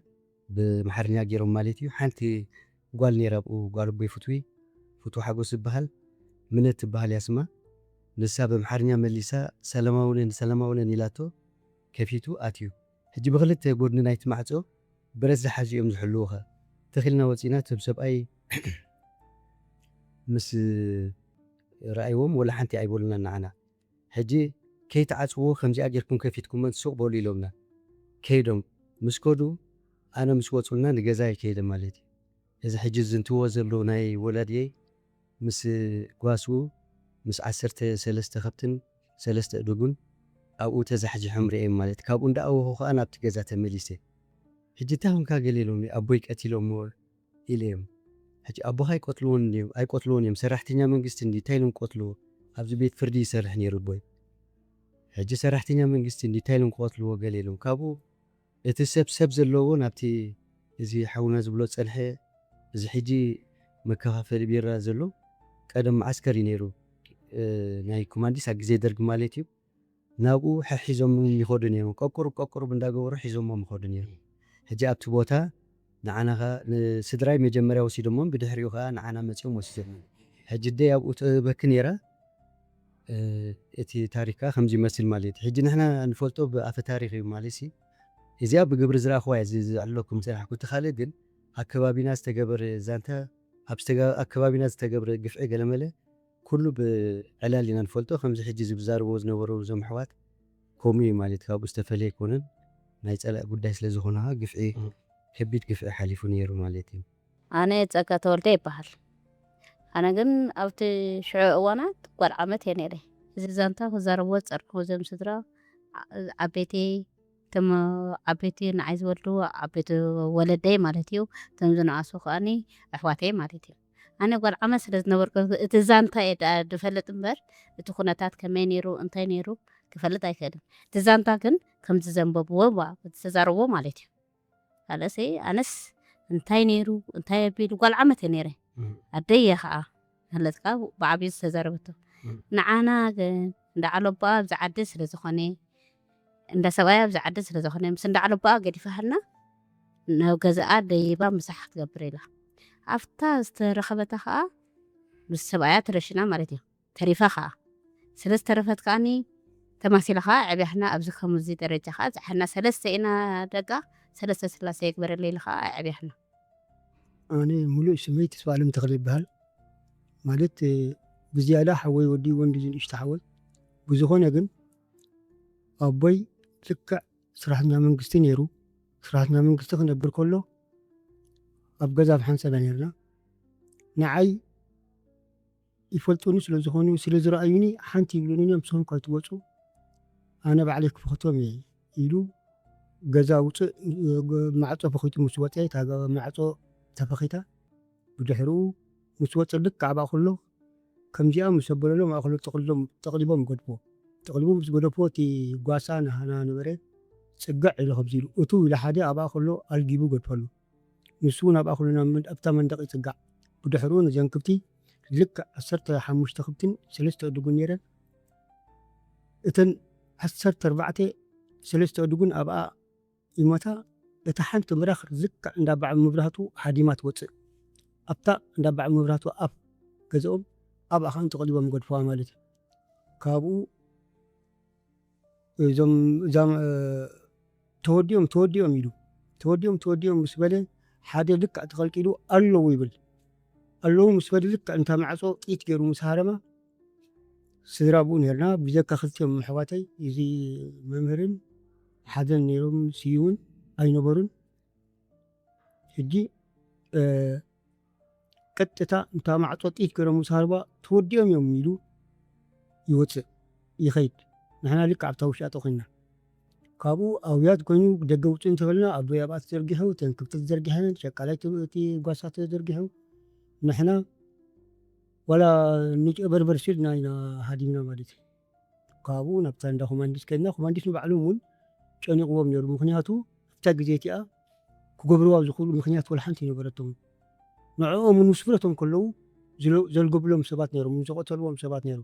ብማሕርኛ ገይሮም ማለት እዩ ሓንቲ ጓል ነይራ ብኡ ጓል ቦይ ፍትዊ ሓጎስ ዝበሃል ምነት ትበሃል ያስማ ንሳ ብማሕርኛ መሊሳ ሰላማውነን ኢላቶ ከፊቱ ኣትዩ ሕጂ ብክልተ ጎድኒ ናይቲ ማዕፆ ብረት ዝሓዙ እዮም ዝሕልውኻ ተኺልና ወፂና እቶም ሰብኣይ ምስ ረኣይዎም ወላ ሓንቲ ኣይበሉና ንዓና ሕጂ ከይተዓፅዎ ከምዚኣ ጌርኩም ከፊትኩም ሱቕ በሉ ኢሎምና ከይዶም ምስ ከዱ ኣነ ምስ ወፁልና ንገዛ ይከይደ ማለት እዩ እዚ ሕጂ ዝንትዎ ዘሎ ናይ ወላድየይ ምስ ጓስኡ ምስ 13 ከብትን 3 እዱጉን ኣብኡ ተዛሕዚሖም ርአዮም ማለት ካብኡ እንዳኣወኹ ከዓ ናብቲ ገዛ ተመሊሰ ሕጂ እንታይ ኮንካ ገለ ኢሎም ኣቦይ ቀቲሎሞ ኢለዮም ሕጂ ኣቦኻ ኣይቆትልዎን እዮም ሰራሕተኛ መንግስቲ እንታይ ኢሎም ቆትልዎ ኣብዚ ቤት ፍርዲ ይሰርሕ ነይሩ ቦይ ሕጂ ሰራሕተኛ መንግስቲ እንታይ ኢሎም ቆትልዎ ገለ ኢሎም ካብኡ እቲ ሰብ ዘለዎ ናብቲ እዚ ሓውና ዝብሎ ፀንሐ እዚ ሕጂ መከፋፈሊ ቢራ ዘሎ ቀደም ዓስከሪ ነይሩ ናይ ኮማንዲስ ኣብ ግዜ ደርጊ ማለት እዩ ናብኡ ሒዞም ይኸዱ ነይሮም ቆቁሩብ እንዳገበሩ ሒዞሞም ይኸዱ ነይሮም ሕጂ ኣብቲ ቦታ ንዓናኻ ንስድራይ መጀመርያ ወሲዶሞም ብድሕሪኡ ከዓ ንዓና መፅኦም ወሲዶም ሕጂ ደይ ኣብኡ ትበኪ ነይራ እቲ ታሪካ ከምዚ ይመስል ማለት እዩ ሕጂ ንሕና ንፈልጦ ብኣፈ ታሪክ እዩ ማለት እዩ እዚኣ ብግብሪ ዝረኣኽዋ ዝዕለኩም ሰናሕኩ ትኻልእ ግን ኣከባቢና ዝተገበረ ዛንታ ኣብ ኣከባቢና ዝተገብረ ግፍዒ ገለመለ ኩሉ ብዕላል ኢና ንፈልጦ ከምዚ ሕጂ ዝብዛርቦ ዝነበሩ እዞም ኣሕዋት ከምኡ እዩ ማለት ካብኡ ዝተፈለየ ኣይኮነን ናይ ፀላእ ጉዳይ ስለ ዝኾነ ግፍዒ ከቢድ ግፍዒ ሓሊፉ ነይሩ ማለት እዩ ኣነ ፀጋ ተወልደ ይበሃል ኣነ ግን ኣብቲ ሽዑ እዋናት ጓል ዓመት እየ ነይረ እዚ ዛንታ ክዛረቦ ፀርክቦ ዞም ስድራ ዓበይቲ ንዓይ ዝወልዱ ዓበይቲ ወለደይ ማለት እዩ እቶም ዝነኣሱ ከዓኒ ኣሕዋተይ ማለት እዩ ኣነ ጓል ዓመት ስለ ዝነበርኩ እቲ ዛንታ እየ ድፈልጥ እምበር እቲ ኩነታት ከመይ ነይሩ እንታይ ነይሩ ክፈልጥ ኣይክእልን እቲ ዛንታ ግን ከምዚ ዘንበብዎ ተዛረቦ ማለት እዩ ካልእሲ ኣነስ እንታይ ነይሩ እንታይ ኣቢሉ ጓል ዓመት እየ ነይረ ኣደየ ከዓ ህለትካ ብዓብዩ ዝተዛረበቶ ንዓና ግን እንዳዓለባ ብዝዓዲ ስለ ዝኾነ እንዳ ሰብኣያ ብዝዓዲ ስለ ዝኾነ ምስ እንዳዓለባ ገዲፋሃልና ናብ ገዛኣ ደይባ ምሳሕ ክትገብር ኢላ ኣፍታ ዝተረኸበታ ከዓ ምስ ሰብኣያ ተረሽና ማለት እዩ ተሪፋ ከዓ ስለ ዝተረፈት ከዓኒ ተማሲላ ከዓ ዕብያሕና ኣብዚ ከምዚ ደረጃ ከዓ ዝሓና 3 ኢና ደጋ 3 ስላሴ ይግበረለ ኢላ ከዓ ዕብያሕና ኣነ ሙሉእ ስመይ ተስፋለም ተክለ ይበሃል ማለት ብዝያዳ ሓወይ ወዲ ወንዲ ዝንእሽተ ሓወይ ብዝኾነ ግን ኣቦይ ልክዕ ስራሕኛ መንግስቲ ነይሩ ስራሕኛ መንግስቲ ክነብር ከሎ ኣብ ገዛ ብሓንሰባ ነርና ንዓይ ይፈልጡኒ ስለ ዝኾኑ ስለ ዝረኣዩኒ ሓንቲ ይብሉኒ ምስኹም ከይትወፁ ኣነ ባዕለይ ክፍኽቶም እየ ኢሉ ገዛ ውፅእ ማዕፆ ፈኺቱ ምስ ወፀ እታ ማዕፆ ተፈኺታ ብድሕሪኡ ምስ ወፅእ ልክ ዓባእ ከሎ ከምዚኣ ምስ ኣበለሎም ኣኽሎ ተቕሊቦም ገድፎ ተቕሊቦም ምስ ገደፎ እቲ ጓሳ ናህና ነበረ ጽጋዕ ኢሉ ከብዚሉ እቱ ኢለ ሓደ ኣብኣ ከሎ ኣልጊቡ ገድፈሉ ንሱ እውን ኣብኣ ከሎ ኣብታ መንደቕ ይጽጋዕ ብድሕሪኡ ነዘን ክብቲ ልክዕ 15 ክብትን 3 ኣድጉን ነይረን እተን 14 3 ኣድጉን ኣብኣ ይሞታ እታ ሓንቲ ምራኽ ዝክዕ እንዳባዕ ምብራህቱ ሓዲማ ትወፅእ ኣብታ እንዳባዕ ምብራህቱ ኣብ ገዝኦም ኣብኣ ኸን ተቐሊቦም ገድፈዋ ማለት እዩ ካብኡ እዞም ተወዲኦም ኢሉ ተወዲኦም ምስ በለ ሓደ ልክዕ ተኸልቂሉ ኣለዉ ይብል ኣለዉ ምስ በለ ልክዕ እንታ ማዕጾ ጢት ገይሩ ምስ ሃረማ ስድራ ብኡ ነርና ብዘካ ክልቲኦም ኣሕዋተይ እዚ መምህርን ሓደን ነይሮም ስዩምን ኣይነበሩን ሕጂ ቀጥታ እንታ ማዕጾ ጢት ገይሮም ምስ ሃረማ ተወዲኦም እዮም ኢሉ ይወፅእ ይኸይድ ንሕና ልክዕ ኣብታ ውሽጢ ኣጠ ኮይንና ካብኡ ኣውያት ኮይኑ ደገ ውፅእ እንተበልና ኣቦይ ኣብኣ ተዘርጊሑ እተን ክብቲ ተዘርጊሐን ሸቃላይ እቲ ጓሳ ተዘርጊሑ ንሕና ዋላ ንጭ በርበር ሲልና ኢና ሃዲምና ማለት እዩ ካብኡ ናብታ እንዳ ኮማንዲስ ከድና ኮማንዲስ ንባዕሎም እውን ጨኒቕዎም ነይሩ ምክንያቱ ኣብታ ግዜ እቲኣ ክገብርዋ ዝኽእሉ ምክንያት ወላ ሓንቲ ነበረቶም ንዕኦም ንስፍረቶም ከለዉ ዘልገብሎም ሰባት ነይሮም ዘቆተልዎም ሰባት ነይሩ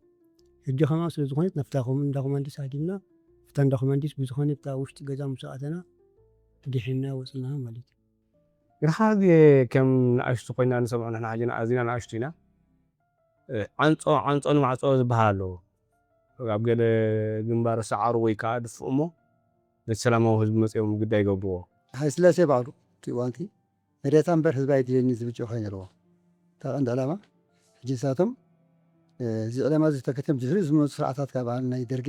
ሕጂ ከማ ስለ ዝኾነት ናብታ እንዳ ኮማንዲስ ሃዲምና ኣብታ እንዳ ኮማንዲስ ብዝኾነ ብታ ውሽጢ ገዛ ምስኣተና ድሒና ወፅና ማለት እዩ ረኻብ ከም ንኣሽቱ ኮይና ንሰምዖ ንሕና ሓጂና ኣዝና ንኣሽቱ ኢና ዓንጾ ንማዕጾ ዝበሃል ኣሎ ኣብ ገለ ግንባር ሰዓሩ ወይ ከዓ ድፍኡ እሞ ነቲ ሰላማዊ ህዝቢ መፅኦም ግዳይ ይገብርዎ ሃይለስላሴ ባዕሉ እቲ እዋንቲ መሬታ እምበር ህዝቢ ኣይድልየኒ ዝብል ጭርሖ ነይርዎ እታ ቀንዲ ዕላማ ሕጂ ንሳቶም እዚ ዕላማ እዚ ተከትሎም ድሕሪ ዝመፁ ስርዓታት ካብ ናይ ደርጊ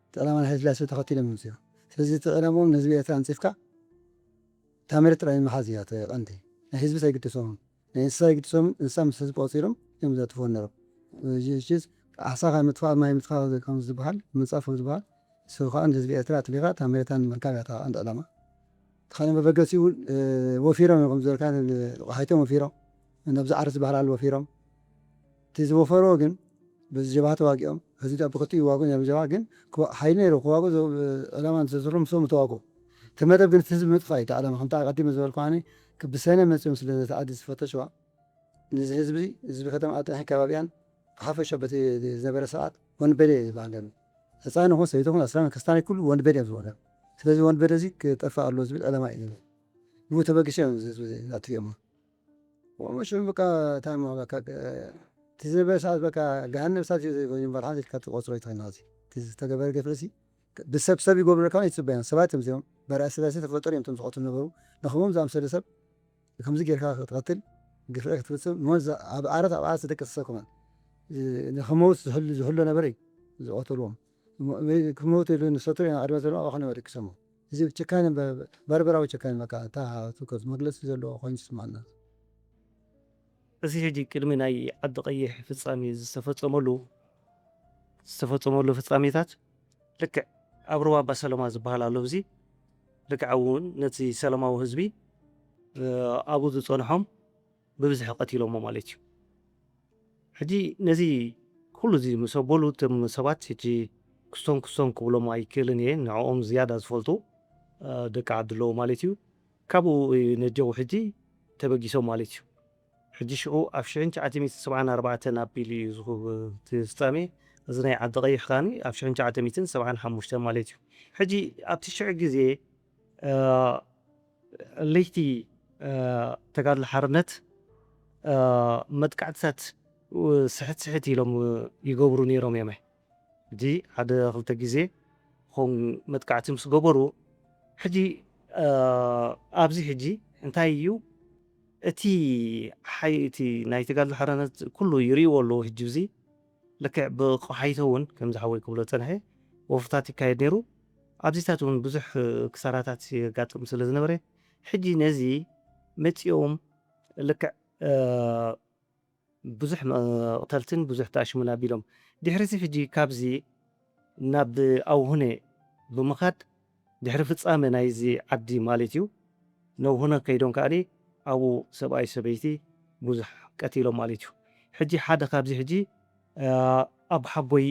እቲ ዕላማ ናይ ሃይለስላሴ ተኸቲሎም ይመፁ እዮም ስለዚ እቲ ዕላምኦም ንህዝቢ ኤርትራ ኣንፂፍካ እታ መሬት ጥራይ ንምሓዝ እያ ቀንዲ ናይ ህዝቢ ኣይግድሶምን ናይ እንስሳ ይግድሶምን እንስሳ ምስ ህዝቢ ቆፂሮም እዮም ዘጥፍዎ ነይሮም ዓሳ ምጥፋእ ማይ ምጥፋእ ከም ዝበሃል ምንፃፍ ዝበሃል እሱ ከዓ ንህዝቢ ኤርትራ ኣጥቢቓ እታ መሬታ ንምርካብ እያ ቀንዲ ዕላማ ተኻነ መበገሲ እውን ወፊሮም ከም ዝበልካ ሓይቶም ወፊሮም ነብዚ ዓርስ ዝበሃል ኣሎ ወፊሮም እቲ ዝወፈሮ ግን በዚ ጀብሃ ተዋጊኦም ህዝቢ ብክልቲኡ ይዋግኡ ነይሮም ጀብሃ ግን ሓይሊ ነይሩ ክዋግኡ ዕላማ ዝተዘርሎም ምስኦም ተዋግኡ እቲ መደብ ግን ህዝቢ ምጥፋእ እዩ እቲ ዕላማ ከምታ ቀዲመ ዝበልኩ ብሰነ መፅኦም ስለ ተዓዲ ዝፈተሽዋ ነዚ ህዝቢ ከተማ ኣጥናሒ ከባቢያን ብሓፈሻ በቲ ዝነበረ ሰዓት ወንበዴ ዝበሃል ነይሩ ህፃን ይኹን ሰበይቲ ይኹን ኣስራን ክርስቲያን ኩሉ ወንበዴ እዮም ዝበልዎ ስለዚ ወንበዴ እዚ ክጠፍእ ኣለዎ ዝብል ዕላማ እዩ ብኡ ተበጊሶ እዮም ኣጥፊኦም ወመሸም በቃ ታይም እቲ ዝነበረ ሰዓት በቃ ገሃነብ እሳት እዩ በልሓን ኢልካ ትቆፅሮ ይትኽእልና እቲ ዝተገበረ ገፍዕ እዚ ብሰብ ይገብሩለካ ይፅበዮም ሰባት እዮም እዚኦም በርኣይ ስላሴ ተፈጠሩ እዮም እቶም ዝቐትሉ ነበሩ ንኸምኦም ዝኣምሰለ ሰብ ከምዚ ጌርካ ክትቀትል ግፍዒ ክትፍፅም ኣብ ዓረት ኣብ ዓረት ዝደቀሰ ሰብ ከመን ንኽመውት ዝህሎ ነበረ እዩ ዝቐተልዎም ክመውት ኢሉ ንሰትሩ ኣድማ ዘለዎ ኣብኣ ነበረ ክሰሙ እዚ ጭካኔ በርበራዊ ጭካኔ በቃ እታ መግለፂ ዘለዎ ኮይኑ ይስማዓና እዚ ሕጂ ቅድሚ ናይ ዓዲ ቀይሕ ፍፃሜ ዝተፈፀመሉ ፍፃሜታት ልክዕ ኣብ ሩባ ኣባ ሰለማ ዝበሃል ኣሎ እዚ ልክዕ እውን ነቲ ሰላማዊ ህዝቢ ኣብኡ ዝፀንሖም ብብዝሒ ቀቲሎሞ ማለት እዩ ሕጂ ነዚ ኩሉ እዚ ምስ ኣበሉ እቶም ሰባት ሕጂ ክስቶም ክብሎም ኣይክእልን እየ ንዕኦም ዝያዳ ዝፈልጡ ደቂ ዓዲ ኣለዎ ማለት እዩ ካብኡ ነጀው ሕጂ ተበጊሶም ማለት እዩ ሕጂ ሽዑ ኣብ 1974 ኣቢሉ እዩ ፍፃሜ እዚ ናይ ዓዲ ቀይሕ ካኒ ኣብ 1975 ማለት እዩ ሕጂ ኣብቲ ሽዑ ግዜ ለይቲ ተጋድሎ ሓርነት መጥቃዕትታት ስሕት ኢሎም ይገብሩ ነይሮም እዮም ሕጂ ሓደ ክልተ ግዜ ኹም መጥቃዕቲ ምስ ገበሩ ሕጂ ኣብዚ ሕጂ እንታይ እዩ እቲ ሓይቲ ናይ ተጋድሎ ሓርነት ኩሉ ይርእይዎ ኣለዎ ሕጂ እዚ ልክዕ ብቆሓይቶ እውን ከምዚ ሓወይ ክብሎ ፀንሐ ወፍታት ይካየድ ነይሩ ኣብዚታት እውን ብዙሕ ክሳራታት የጋጥም ስለ ዝነበረ ሕጂ ነዚ መፂኦም ልክዕ ብዙሕ መቕተልትን ብዙሕ ተኣሽሙን ኣቢሎም ድሕሪ እዚ ሕጂ ካብዚ ናብ ኣውሁነ ብምኻድ ድሕሪ ፍፃመ ናይዚ ዓዲ ማለት እዩ ነውሁነ ከይዶም ከዓኒ ኣብኡ ሰብኣይ ሰበይቲ ብዙሕ ቀቲሎም ማለት እዩ ሕጂ ሓደ ካብዚ ሕጂ ኣብ ሓቦይ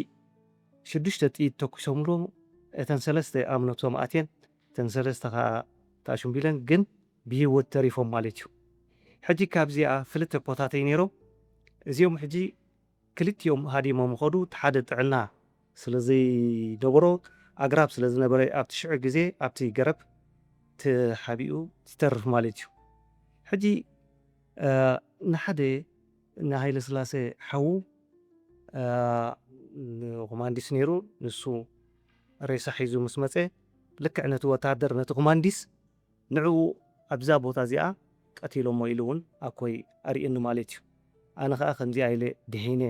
6 ጥይት ተኩሶምሎ እተን 3 ኣብ ነብሶም ኣትየን እተን 3 ከዓ ተኣሽምቢለን ግን ብሂወት ተሪፎም ማለት እዩ። ሕጂ ካብዚኣ 2 ፖታተይ ነይሮም እዚኦም ሕጂ ክልቲኦም ሃዲሞም ኸዱ ሓደ ጥዕልና ስለዘይደበሮ ኣግራብ ስለ ዝነበረ ኣብቲ ሽዑ ግዜ ኣብቲ ገረብ ተሓቢኡ ዝተርፍ ማለት እዩ። ሕጂ ንሓደ ንሃይለ ስላሴ ሓዉ ኮማንዲስ ነይሩ ንሱ ሬሳ ሒዙ ምስ መፀ ልክዕ ነቲ ወታደር ነቲ ኮማንዲስ ንዕኡ ኣብዛ ቦታ እዚኣ ቀቲሎሞ ኢሉ እውን ኣኮይ ኣርእየኒ ማለት እዩ። ኣነ ከዓ ከምዚ ኣይለ ድሒነ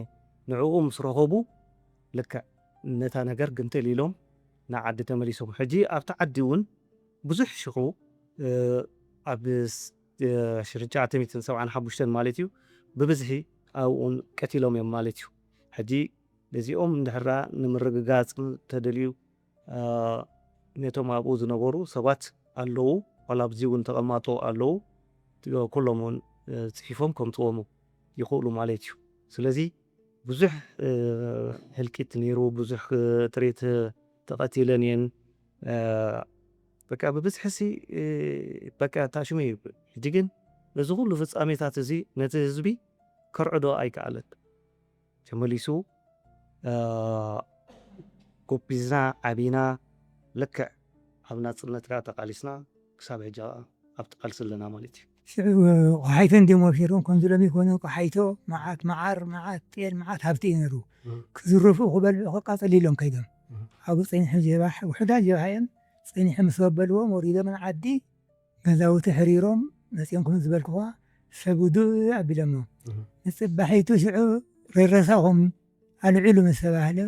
ንዕኡ ምስ ረኸቡ ልክዕ ነታ ነገር ግንትል ኢሎም ናብ ዓዲ ተመሊሶም ሕጂ ኣብቲ ዓዲ እውን ብዙሕ ሽኹ ኣብ 1975 ማለት እዩ ብብዝሒ ኣብኡን ቀቲሎም እዮም ማለት እዩ። ሕጂ ነዚኦም እንድሕራ ንምርግጋፅ ተደልዩ ነቶም ኣብኡ ዝነበሩ ሰባት ኣለዉ ዋላ ኣብዚ እውን ተቐማጦ ኣለዉ ኩሎም እውን ፅሒፎም ከምፅዎሙ ይኽእሉ ማለት እዩ። ስለዚ ብዙሕ ህልቂት ነይሩ ብዙሕ ጥሬት ተቐቲለን እየን በቃ ብብዝሒ ሲ በቃ ታሽመ እዩ። ሕጂ ግን ነዚ ኩሉ ፍፃሜታት እዚ ነቲ ህዝቢ ከርዕዶ ኣይከኣለን ተመሊሱ ጎቢዝና ዓቢና ልክዕ ኣብ ናፅነትካ ተቃሊስና ክሳብ ሕጂ ኣብቲ ቃልሲ ኣለና ማለት እዩ። ቆሓይቶን ዴሞፊሮም ከምዝሎም ይኮኑ ቆሓይቶ መዓት መዓር መዓት ጤል መዓት ሃብቲ እዩ ነይሩ ክዝርፉ ክበልዑ ክቃፀሉ ኢሎም ከይዶም ኣብኡ ፀኒሖም ጀባሕ ውሕዳት ጀባሕ እዮም ፀኒሖም ምስ በበልዎም ወሪዶም ንዓዲ ገዛውቲ ሕሪሮም መፂኦም ከም ዝበልክዋ ሰጉዱ ኣቢሎሞ ንፅባሒቱ ሽዑ ረረሳኹም ኣልዒሉ ምስ ተባህለ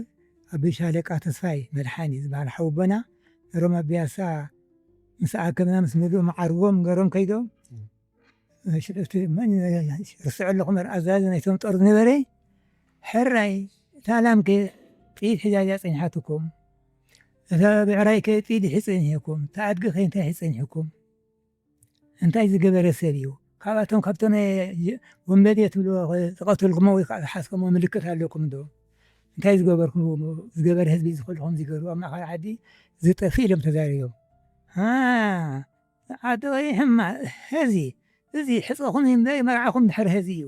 ኣብ ሻለቃ ተስፋይ መድሓኒ ዝበሃል ሓውቦና ነሮም ኣብ ቢያሳ ምስ ኣከብና ምስ ምልኡ መዓርቦም ገሮም ከይዶም ርስዑ ኣለኹም ኣዛዚ ናይቶም ጦር ዝነበረ ሕራይ እታ ላምከ ጥኢት ሒዛ እያ ፀኒሓትኩም እታ ብዕራይ ከ ጥኢት ሒዝ ፀኒሕኩም እታ ኣድጊ ከ እንታይ ሒዝ ፀኒሕኩም እንታይ ዝገበረ ሰብ እዩ ካብኣቶም ካብቶም ወንበዴ ትብልዎ ዝቐተልኩሞ ወይ ከዓ ዝሓዝከሞ ምልክት ኣለኩም ዶ እንታይ ዝገበርኩም ዝገበረ ህዝቢ ዝኽእልኩም ዝገበሩ ኣብ ማእኸል ዓዲ ዝጠፊ ኢሎም ተዛሪቦም ዓዲ ሕማ ህዚ እዚ ሕፀኹም እምበይ መርዓኹም ድሕሪ ህዚ እዩ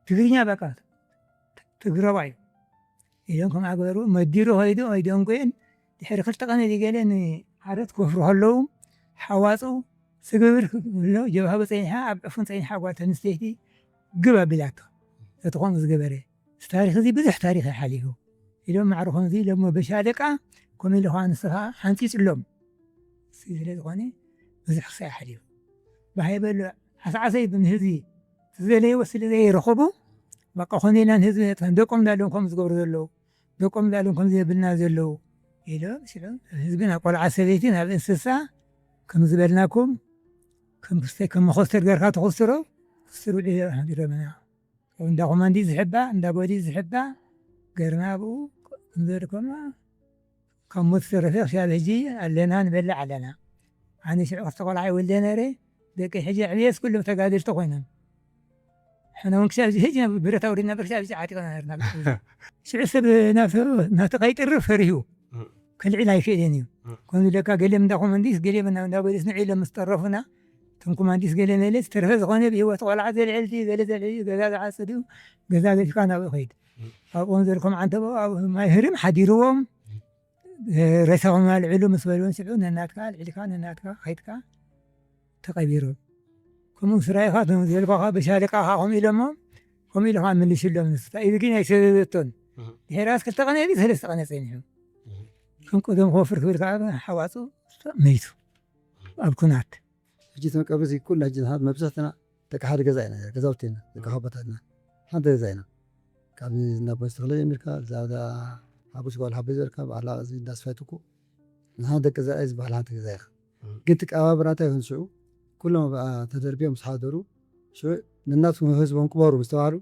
ትግርኛ በቃ ትግረባይ ኢሎም ከም ኣገበሩ መዲሩ ኸይዱ ኣይደንጎየን ድሕሪ 2 ቀን ገለ ንዓረት ክወፍሩ ከለዉ ሓዋፁ ስግብር ብሎ ጀብሃ በፀኒሓ ኣብ ዕፉን ፀኒሓ ጓል ኣንስተይቲ ግብ ኣቢላቶ እቲ ከምኡ ዝገበረ ታሪክ እዚ ብዙሕ ታሪክ ሓሊፉ ኢሎም ማዕርኾም እዚ ሎሞ በሻለቃ ከምኡ ኢሉ ከዓ ንስኻ ሓንፂፅሎም ስለ ዝኾነ ብዙሕ ክሳይ ሓሊፉ ባሃይበሉ ዓሳዓሰይ ንህዝቢ ዝደለይዎ ስለ ዘይረኸቡ በቃ ኮነ ኢልና ንህዝቢ ደቆም እንዳሎም ከም ዝገብሩ ዘለዉ ደቆም እንዳሎም ከም ዘየብልና ዘለዉ ኢሎም ህዝቢ ናብ ቆልዓ ሰበይቲ ናብ እንስሳ ከም ዝበልናኩም ከም መኮስተር ገርካ ተኮስትሮ ክስትሩ ይረመና እንዳ ኮማንዲ ዝሕባእ እንዳ ቦዲ ዝሕባእ ገርና ኣብኡ ከምዘለከማ ካብ ሞት ዝተረፈ ክሳብ ሕጂ ኣለና ንበልዕ ኣለና ኣነ ሽዑ ክልተ ቆልዓ ይወልደ ነይረ ደቂ ሕጂ ዕብየት ኩሎም ተጋደልቲ ኮይኖም ሕና እውን ክሳብ ሕጂ ብረት ኣውሪድና ነበር ክሳብ ሕጂ ዓጢቕና ነርና ሽዑ ሰብ ናብቲ ከይጥርፍ ፈሪሁ ክልዒል ኣይክእልን እዩ ከምዚ ለካ ገሌም እንዳ ኮማንዲስ ገሌም እንዳ ቦዲስ ንዒሎም ምስ ጠረፉና እቶም ኮማንዲስ ገለ መለ ዝተረፈ ዝኾነ ብሂወት ቆልዓ ዘልዕልቲ ገለ ዘልዕሊ ገዛ ዝዓፅድ እዩ ገዛ ገፊካ ናብኡ ከይድ ኣብኦም ዘለኩም ዓንተቦ ኣብ ማይ ህርም ሓዲርዎም ሬሳኹም ኣልዕሉ ምስ በልዎም ሽዑ ነናትካ ልዕልካ ነናትካ ከይድካ ተቐቢሮም ከምኡ ስራይኻ ዘልኳኻ በሻለቃኻ ከምኡ ኢሎሞ ከምኡ ኢልካ ምልሽሎም ንስታ ኢሉ ግን ኣይሰበበቶን ድሕራስ 2 ቀን 3 ቀን ፀኒሑ ከም ቀደም ክወፍር ክብል ከዓ ሓዋፁ መይቱ ኣብ ኩናት ሕጂ ተመቀብር እዚ ኩላ ሕጂ መብዛሕትና ደቂ ሓደ ገዛ ኢና ገዛውቲ ኢና ደቂ ሓቦታትና ሓንቲ ገዛ ኢና ካብ እናቦ ዝተኽለ ጀሚርካ ዛብዳ ሓቡስ ጓል ሓበይ ዝበልካ ባዕላ እዚ እንዳስፋይትኩ ንሓ ደቂ ዘርኣይ ዝበሃል ሓንቲ ገዛ ኢኻ ግን እቲ ቀባብራ እንታይ ይኹን ሽዑ ኩሎም ተደርቢዮም ምስ ሓደሩ ሽዑ ነናቱ ህዝቦም ቅበሩ ምስ ተባሃሉ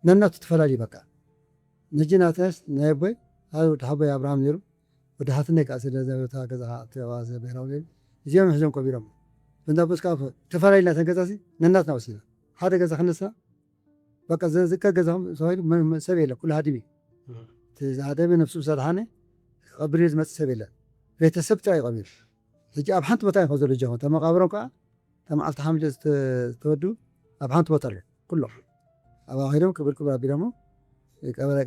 ነናቱ ተፈላለዩ በቃ ንጅናተስ ናይ ኣቦይ ወዲ ሓበይ ኣብርሃም ነይሩ ወዲ ሓትነይ ከዓ ስለ ዘበታ ገዛ ተባዘ ብሔራዊ ነይሩ እዚኦም ሒዞም ቀቢሮም እንዳቦስካ ተፈላለዩና ተን ገዛ ነናትና ወሲና ሓደ ገዛ ክነሳ በቃ ዝከ ገዛም ሰው ሰብ የለ ኩሉ ሃዲሚ ተዛደበ ነፍሱ ሰድሓነ ቀብሪ ዝመጽእ ሰብ የለ ቤተሰብ ጥራይ ቀቢር ሕጂ ኣብ ሓንቲ ቦታ ይኸ ዘሎ ጀኹም ተመቃብሮም ከዓ ተመዓልቲ ሓምለ ዝተወዱ ኣብ ሓንቲ ቦታ ኣሎ ኩሎም ኣብ ኸይዶም ክብር ክብር ኣቢሎሞ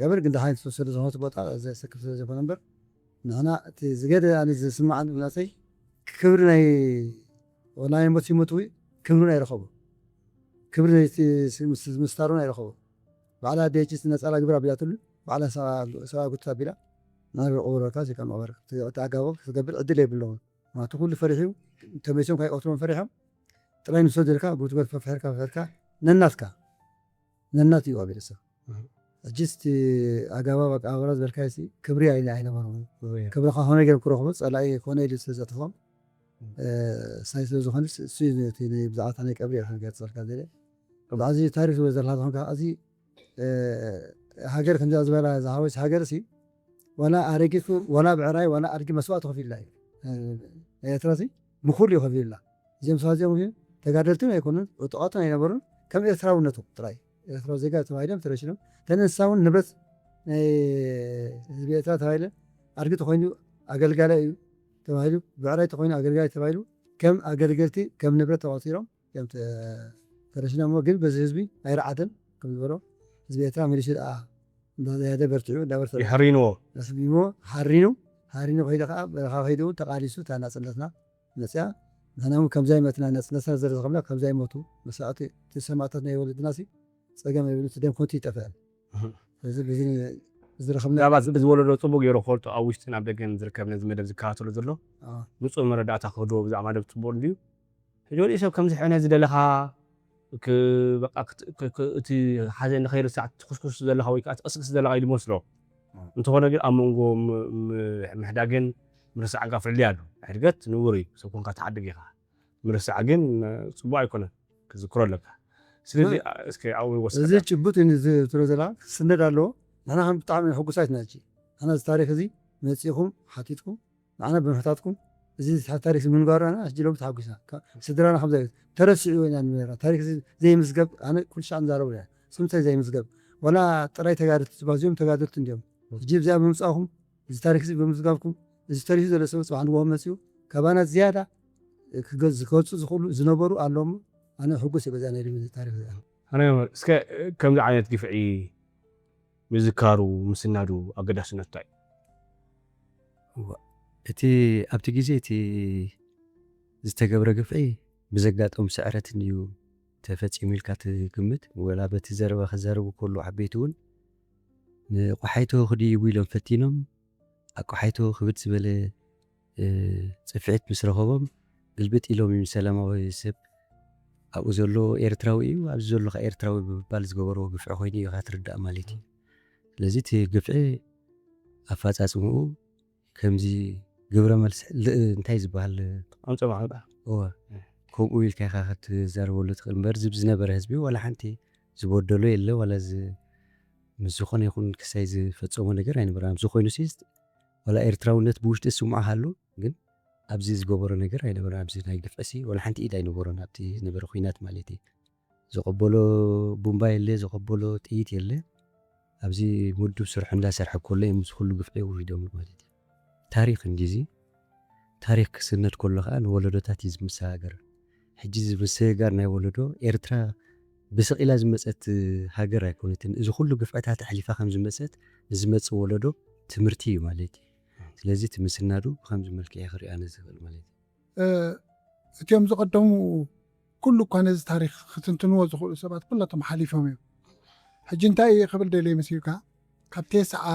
ቀብር ግን ድሓይን ዝተወሰደ ዝኾነት ቦታ ዘሰክፍ ስለ ዘይኮነ እምበር ንሕና እቲ ዝገደ ኣነ ዝስማዓኒ ብናሰይ ክብሪ ናይ ወላሂ ሞት ይሞት ክብሪ ኣይረኸቡ ክብሪ ምስታሩን ኣይረኸቡ ባዕላ ደችስ ነፀላ ግብር ኣቢላትሉ ባዕላ ሰብኣ ጉታ ኣቢላ ናብ ቀብረካ ዚካ መቕበር ተኣጋቦ ክትገብር ዕድል የብለዎም ማቱ ኩሉ ፈሪሑ ተመይሶም ካይቀትሎም ፈሪሖም ጥራይ ንሶ ደልካ ጉትጎት ፈርካ ነናትካ ነናት እዩ ኣቢለ ሰብ እጅስቲ ኣጋባ ኣቀባብራ ዝበልካሲ ክብሪ ኣይነበሮ ክብሪኻ ሆነ ገይሮም ክረኽቦ ፀላኢ ኮነ ኢሉ ስለዘጥፎም ሳይ ስለ ዝኾነ እሱ ብዛዕባ ናይ ቀብሪ እየ ገር ፀልካ ዘለ ብዓዚ ታሪክ ዘለካ ዝኾንካ እዚ ሃገር ከምዚኣ ዝበላ ዝሃወች ሃገር ሲ ወላ ኣረጊት ወላ ብዕራይ ወላ ኣድጊ መስዋእቲ ከፊልላ እዩ ኤርትራ ሲ ምኩሉ እዩ ከፊልላ እዚኦም ሰባት እዚኦም ተጋደልትን ኣይኮኑን ዕጡቃትን ኣይነበሩን ከም ኤርትራውነቱ ጥራይ ኤርትራዊ ዜጋ ተባሂሎም ተረሽኖም ተነሳ እውን ንብረት ናይ ህዝቢ ኤርትራ ተባሂለ ኣድጊ ተኮይኑ ኣገልጋላይ እዩ ተባሂሉ ብዕራይ ተኮይኑ ኣገልጋላይ ተባሂሉ ከም ኣገልገልቲ ከም ንብረት ተቆፂሮም ከም ተረሽኖም ግን በዚ ህዝቢ ኣይረዓትን ከም ዝበሎ ህዝቢ ኤርትራ ሚሊሽ እንዳዘያደ በርትዑ እንዳበርተ ይሕሪንዎ ስቢሞ ሓሪኑ ከይደ ከዓ በረኻ ከይዱ ተቃሊሱ እታ ናፅነትና መፅያ ንሕና እውን ከምዛ ይመትና ናፅነትና ዘረዝኸብና ከምዛ ይሞቱ መስዋእቲ እቲ ሰማዕታት ናይ ወለድና ሲ ፀገም የብሉ እቲ ደም ኮንቲ ይጠፍአል ስለዚ በዚ ዝረኸብና ዛባ ዝወለዶ ፅቡቅ ገይሮ ክፈልጦ ኣብ ውሽጢ ናብ ደገን ዝርከብ ነዚ መደብ ዝከታተሎ ዘሎ ንፁህ መረዳእታ ክህድዎ ብዛዕባ መደብ ፅቡቅ ድዩ ሕጂ ወዲኡ ሰብ ከምዚ ሕነ ዝደለኻ እቲ ሓዘን ንኸይርሳዕ ትኩስኩስ ዘለኻ ወይ ከዓ ትቅስቅስ ዘለኻ ኢሉ ይመስሎ እንተኾነ ግን ኣብ መንጎ ምሕዳግን ምርስዕ ጋር ፍልልያ ኣሎ ሕድገት ንቡር እዩ ሰብ ኮንካ ትዓድግ ኢኻ ምርስዕ ግን ፅቡቅ ኣይኮነን ክዝክሮ ኣለካ ስለዚ እስኪ ኣብኡ ይወስድ እዚ ጭቡጥ ትብሎ ዘለካ ክስነድ ኣለዎ ንሕና ከም ብጣዕሚ ሕጉሳት ኢና ንሕና እዚ ታሪክ እዚ መፂኹም ሓቲትኩም ንዓና ብምሕታትኩም እዚ ታሪክ ምንጓርና ሕጂ ሎም ተሓጒስና ስድራና ከምዛ እዩ ተረሲዑ ኢና ንበራ ታሪክ ዘይምዝገብ ኣነ ኩሉ ሻዕ ንዛረቡ ያ ስምንታይ ዘይምዝገብ ወላ ጥራይ ተጋደልቲ ዝባዝዮም ተጋደልቲ እንዲኦም ሕጂ ብዚኣ ብምምፃእኹም እዚ ታሪክ እዚ ብምዝጋብኩም እዚ ተሪፉ ዘሎ ሰብ ፅባሕ ንጎሆም መፅኡ ካባና ዝያዳ ክወፁ ዝኽእሉ ዝነበሩ ኣለዎም ኣነ ሕጉስ የበዛ ናይ ታሪክ ዚ ኣነ እስከ ከምዚ ዓይነት ግፍዒ ምዝካሩ ምስናዱ ኣገዳስነቱ እንታይ እቲ ኣብቲ ግዜ እቲ ዝተገብረ ግፍዒ ብዘጋጠም ስዕረት እዩ ተፈፂሙ ኢልካ ትግምት ወላ በቲ ዘረባ ክዘረቡ ከሉ ዓበይቲ እውን ንቆሓይቶ ክድይቡ ኢሎም ፈቲኖም ኣቆሓይቶ ክብድ ዝበለ ፅፍዒት ምስ ረኸቦም ግልብጥ ኢሎም እዩ ሰላማዊ ሰብ ኣብኡ ዘሎ ኤርትራዊ እዩ ኣብዚ ዘሎ ኸ ኤርትራዊ ብምባል ዝገበሮ ግፍዒ ኮይኑ ኢኻ ትርዳእ ማለት እዩ ስለዚ እቲ ግፍዒ ኣፈፃፅምኡ ከምዚ ግብረ መልሲ እንታይ ዝበሃል ኣንፀባቕ ከምኡ ኢልካ ኢኻ ክትዛረበሉ ትኽእል እምበር ዝነበረ ህዝቢ ወላ ሓንቲ ዝበደሎ የለ ወላ ምስ ዝኾነ ይኹን ክሳይ ዝፈፀሞ ነገር ኣይነበረን ኣብዚ ኮይኑ ሲ ወላ ኤርትራውነት ብውሽጢ ስምዖ ሃሉ ግን ኣብዚ ዝገበሮ ነገር ኣይነበረን ኣብዚ ናይ ግፍዒ ወላ ሓንቲ ኢድ ኣይነበሮን ኣብቲ ዝነበረ ኩናት ማለት እዩ ዘቐበሎ ቡምባ የለ ዘቐበሎ ጥይት የለ ኣብዚ ምድብ ስርሑ እንዳሰርሐ ከሎ እዮም ዝኩሉ ግፍዒ ውሂዶም ማለት እዩ ታሪክ እንዲዚ ታሪክ ክስነድ ከሎ ከዓ ንወለዶታት እዩ ዝመሰጋገር ሕጂ ዝመሰጋገር ናይ ወለዶ ኤርትራ ብስቂላ ዝመፀት ሃገር ኣይኮነትን እዚ ኩሉ ግፍዕታት ኣሕሊፋ ከም ዝመፀት ዝመፅእ ወለዶ ትምህርቲ እዩ ማለት እዩ ስለዚ እቲ ምስናዱ ብከምዚ መልክዕ ክሪኣ ንዝኽእል ማለት እዩ እትዮም ዝቐደሙ ኩሉ እኳ ነዚ ታሪክ ክትንትንዎ ዝኽእሉ ሰባት ኩላቶም ሓሊፎም እዮም ሕጂ እንታይ እየ ክብል ደልየ መሲልካ ካብ ቴስዓ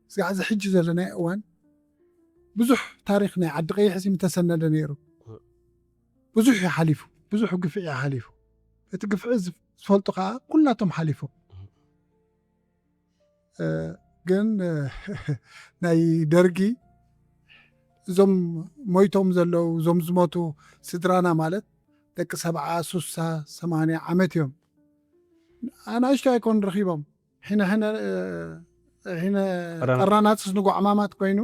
እስካዕ እዚ ሕጂ ዘለናይ እዋን ብዙሕ ታሪክ ናይ ዓዲ ቀይሕ ሲ ምተሰነደ ነይሩ ብዙሕ ሓሊፉ ብዙሕ ግፍዒ ሓሊፉ እቲ ግፍዒ ዝፈልጡ ከዓ ኩላቶም ሓሊፎም ግን ናይ ደርጊ እዞም ሞይቶም ዘለው እዞም ዝሞቱ ስድራና ማለት ደቂ 70 60 80 ዓመት እዮም ኣናእሽቶ ኣይኮን ረኺቦም ሕነ ቀራናፅስ ንጓዕማማት ኮይኑ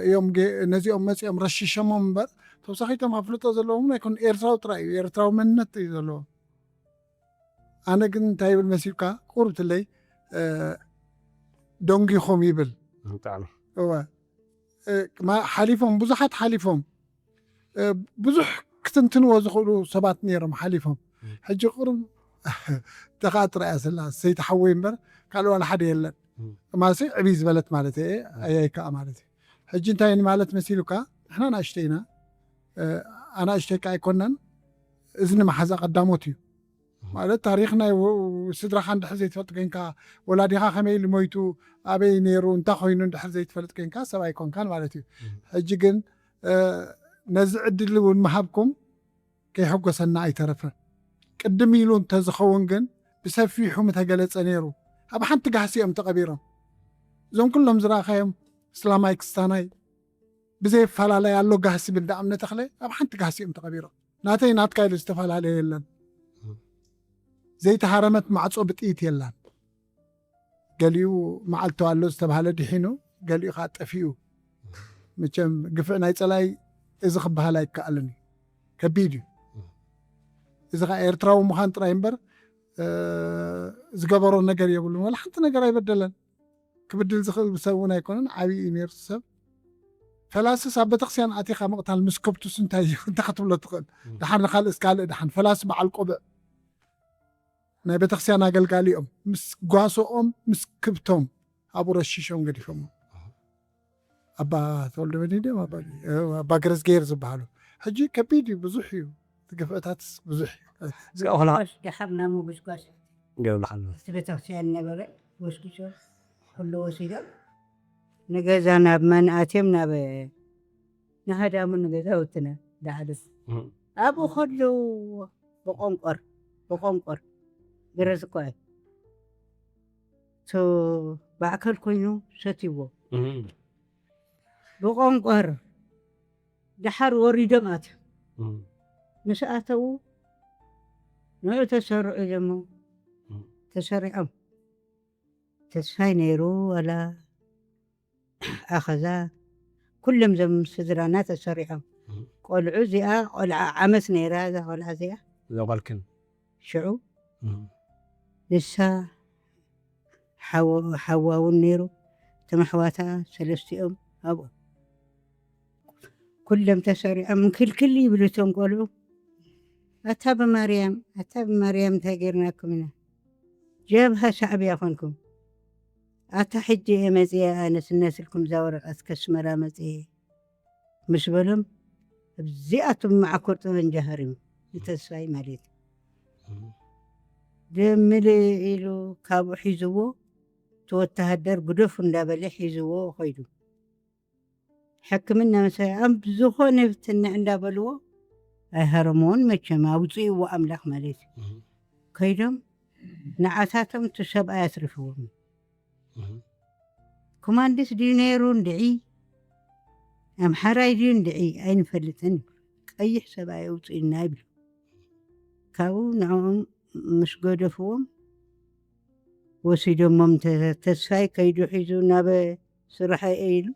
እዮም ነዚኦም መፂኦም ረሽሾሞም እምበር ተወሳኺቶም ኣፍልጦ ዘለዎም ኣይኮን ኤርትራዊ ጥራይ እዩ ኤርትራዊ መንነት እዩ ዘለዎም أنا كنت هاي بالمسيقى قربت لي دونجي خوم يبل تعالوا هو ما حليفهم بزحت حليفهم بزح كتنتنوا زخلوا سبات نيرهم حليفهم حج قرب تقاطر أسلا سيتحوين بر قالوا أنا حد يلا ما سي عبيز بلت مالتي أي كا مالتي حج انت يعني مالت مسيلوكا إحنا ناشتينا أنا أشتيك أي كونن إذن ما حزا قداموتي مالت تاريخنا وسدرا خان دحر زي تفلت كينكا ولادي خا خمي اللي مويتو أبي نيرو انتا خوينو دحر زي تفلت كينكا سبا يكون كان مالتي حج جن نزع الدلون محبكم كي حقو سنا أي ترفه قدم يلون تزخون جن بسفيحو متقلت نيرو أبا حنت قاسي أم تقبيرهم زون كلهم زراخيهم سلاماي كستاناي بزي فلالا يالو قاسي بالدعم نتخلي أبا حنت قاسي أم تقبيرهم ناتي ناتكاي الاستفال عليه يلن زي تهارمت مع صوبت إيت يلن قاليو معلتو على استبهال دحينو قاليو خاط أفيو مچم قفعنا يتلاي إذا خبها لا يكألني كبيديو إذا إيرتراو مخان ترايمبر زقبروا النجار يقولون ولا حتى نجار يبدلن كبدل زخل بسوونه يكونن عبي إمير سب فلاس سب تقصيان عتيقة مقتل مسكبتو سنتاي انت خطب له تقل دحن خالص قال دحن فلاس مع القبع نا بتقصيان قال لي مس قاسو مسكبتهم أبو رشيشهم قد يفهموا أبا تقول له بدي ما بدي أبا جرس جيرز بحاله حجي كبيدي بزحيو تقفأتات بزحيو زقولا دخلنا مو بسكاس قالوا لحنا تبتغسيان نبرة وسكشو كله وسيلة نجازنا بمن أتمنا نهدا من نجازوتنا ده حدث أبو خلو بقنقر جرس كوي تو باكل كوينو ستيبو بقنقر دحر وريدمات مسأتو نو تسرع جمو تسرع تسفاي نيرو ولا أخذا كل مزم سدرانا تسرع قول عزئة قول عمس نيرا قول عزئة لو بالكن شعو لسا حواو النيرو تمحواتا سلستي أبو كلهم تسرع من كل يبلتون قولوا أتاب مريم تاجرناكم منها جابها شعب يخونكم أتحجي مزيا أنس الناس لكم زور أسكش مرامزي مش بلهم بزيئة مع كرت من جهرم لتسوي مريض دملي إلو كابو حيزوو توتهدر قدوف ندابل حيزوو خيدو حكمنا مثلا أم بزخون فتن ندابلو هرمون مجمع وزي وأملاك ماليت كيدم نعاتاتهم تشبع يصرفون كماندس دينيرون دعي أم حراي دين دعي أين فلتن أي حساب يوصي النابل كاو نعم مش قدفهم وسيدهم ممتاز تسفاي كيدو حيزونا بسرحة إيلو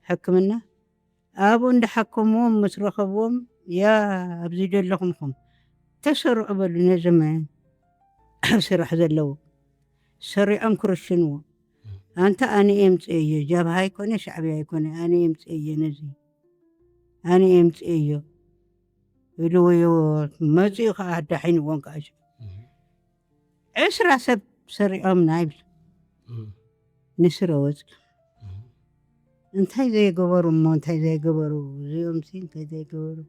حكمنا أبون دحكمهم مسرخبهم يا أبزيد لكم خم تسرع بالنا زمان سرح ذلو سرع أنكر الشنو أنت أنا إمت إيه جاب هاي كوني شعبي هاي كوني أنا إمت إيه نزي أنا إمت إيه يلو يو مزيخ هذا حين وانكاج عسرة سب سرع أم نايبل نسروز أنت هاي زي قبر ما أنت هاي زي قبر زي أمسي أنت هاي زي قبر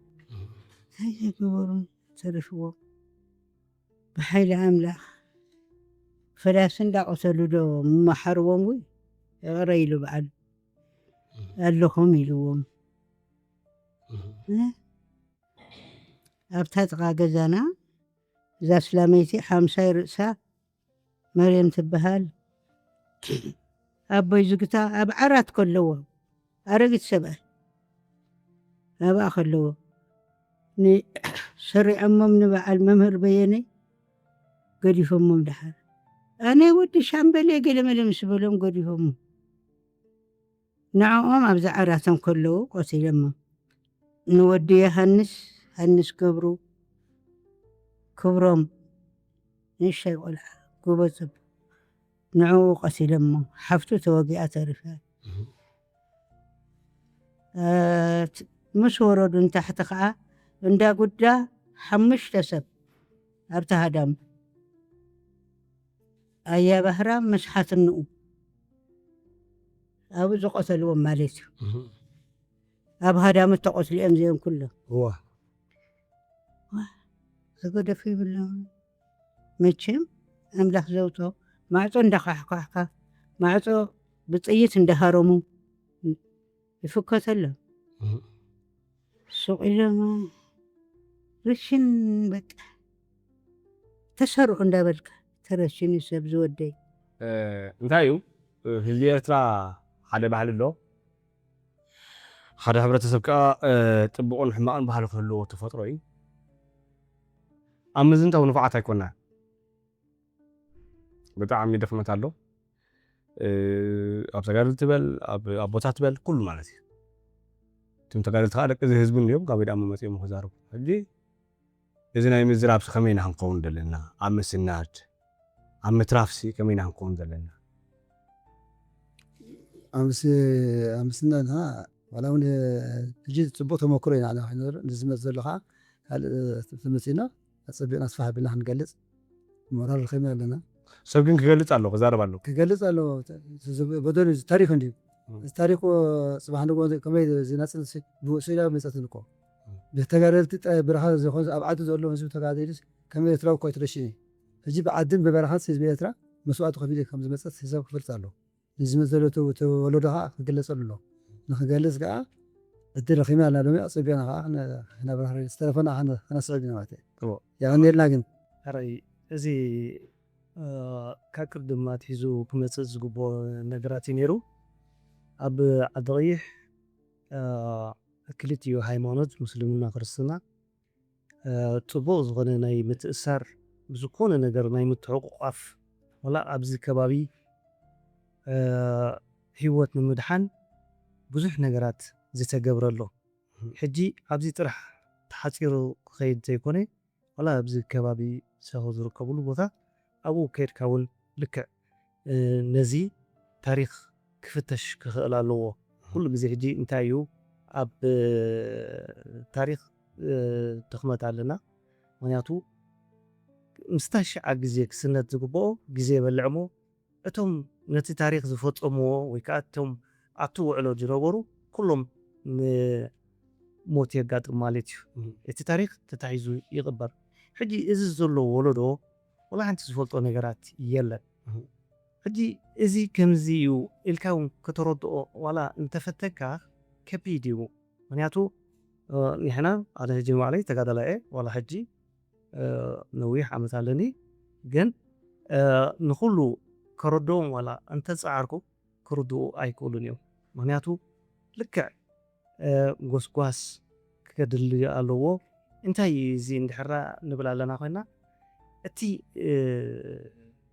هاي قبرون ترفوا بحيل عاملة فلا سندع وسلدو محروم وي غريلو بعد قال لهم يلوم أبتدغى جزانا إذا سلاميتي حامساي رأسا مريم تبهال أبو يزقتا أب عرات كله أرقت سبع أبا أخلوه ني سري أمم نبع الممهر بيني قد يفهمهم دحر أنا ودي شامبلي قل ملمس بلهم قد يفهمهم نعم أبزع عراتهم كله قصي لما نودي هنس قبرو كبرهم نشي ولا قبض نعو قسي لما حفتو توقيع ترفع مش وردون تحت خاء وندا قدا حمش تسب أبتها دم أيا بهرام مش حاتنو أبو زقص اليوم ماليس أب هذا متقص الأمزيون كله هو أقول في بالله متشم أملح زوجته ما عطون دقاق ما عطو بطيت اندهارمو يفكت له سوق إلا ما رشين بك تسرق عند بالك ترشين يسب زودي انتايو هلي إرترا حدا بحال اللو حدا ሕብረተሰብ ከዓ ጥቡቕን ሕማቕን ባህሊ ክህልዎ ተፈጥሮ እዩ ኣብ ምዝንታው ንፉዓት ኣይኮንና ብጣዕሚ ደፍመት ኣሎ ኣብ ተጋድልቲ ትበል ኣብ ኣቦታት ትበል ኩሉ ማለት እዩ እቶም ተጋድልቲ ከዓ ደቂ ህዝቢ እዮም ካብ ኢድ ኣመ መፅኦም ክዛረቡ ሕጂ እዚ ናይ ምዝራብሲ ከመይ ኢና ክንከውን ዘለና ኣብ ምስናድ ኣብ ምትራፍሲ ከመይ ኢና ክንከውን ዘለና أمسنا ها ولا ون تجي تبوت مكروين على حين نزمت زلها هل تمسينا تصبينا صفها بالله نجلس مرار الخيمة لنا سبقين كجلس الله كزارب الله كجلس على بدل التاريخ عندي التاريخ سبحان الله كم زي ناس بوسيلة مساتنكو بتجارب برهان زي خلاص أبعد زولو مسوي تجارب كم يتراو كويس رشيني تجيب عدم ببرهان سيز بيترا مسوات خبيرة كم زي مسات حساب خفرت له نزمت زلو تولدها كجلس الله نخجلس كا الدير الخيمة على لومي أصيبنا إحنا بحر استلفنا أنا سعودي نواتي يعني لكن هري زي كاكر دمات هيزو كمتز جبو نجراتي نيرو أب عضيح كليتيو هايمانوت مسلمنا كرسنا تبوز غنا ناي متأثر بزكون نجر ناي متعقف ولا أبزي كبابي هيوت من مدحن ብዙሕ ነገራት ዝተገብረሎ ሕጂ ኣብዚ ጥራሕ ተሓፂሩ ክኸይድ ዘይኮነ ወላ ኣብዚ ከባቢ ሰው ዝርከብሉ ቦታ ኣብኡ ከይድካ እውን ልክዕ ነዚ ታሪክ ክፍተሽ ክኽእል ኣለዎ ኩሉ ግዜ ሕጂ እንታይ እዩ ኣብ ታሪክ ድኽመት ኣለና ምክንያቱ ምስታሽዓ ግዜ ክስነት ዝግብኦ ግዜ የበልዕ እሞ እቶም ነቲ ታሪክ ዝፈፀምዎ ወይ ከዓ እቶም ኣብቲ ውዕሎ ዝነበሩ ኩሎም ሞት የጋጥም ማለት እዩ እቲ ታሪክ ተታሒዙ ይቕበር ሕጂ እዚ ዘሎ ወለዶ ወላ ሓንቲ ዝፈልጦ ነገራት የለን ሕጂ እዚ ከምዚ እዩ ኢልካ እውን ከተረድኦ ዋላ እንተፈተካ ከቢድ እዩ ምክንያቱ ንሕና ኣነ ሕጂ ባዕለይ ተጋዳላይ እየ ዋላ ሕጂ ነዊሕ ዓመት ኣለኒ ግን ንኩሉ ከረድኦም ዋላ እንተፀዓርኩ ክርድኡ ኣይክእሉን እዮም ምክንያቱ ልክዕ ጎስጓስ ክገድል ኣለዎ እንታይ እዚ እንድሕራ ንብል ኣለና ኮይና እቲ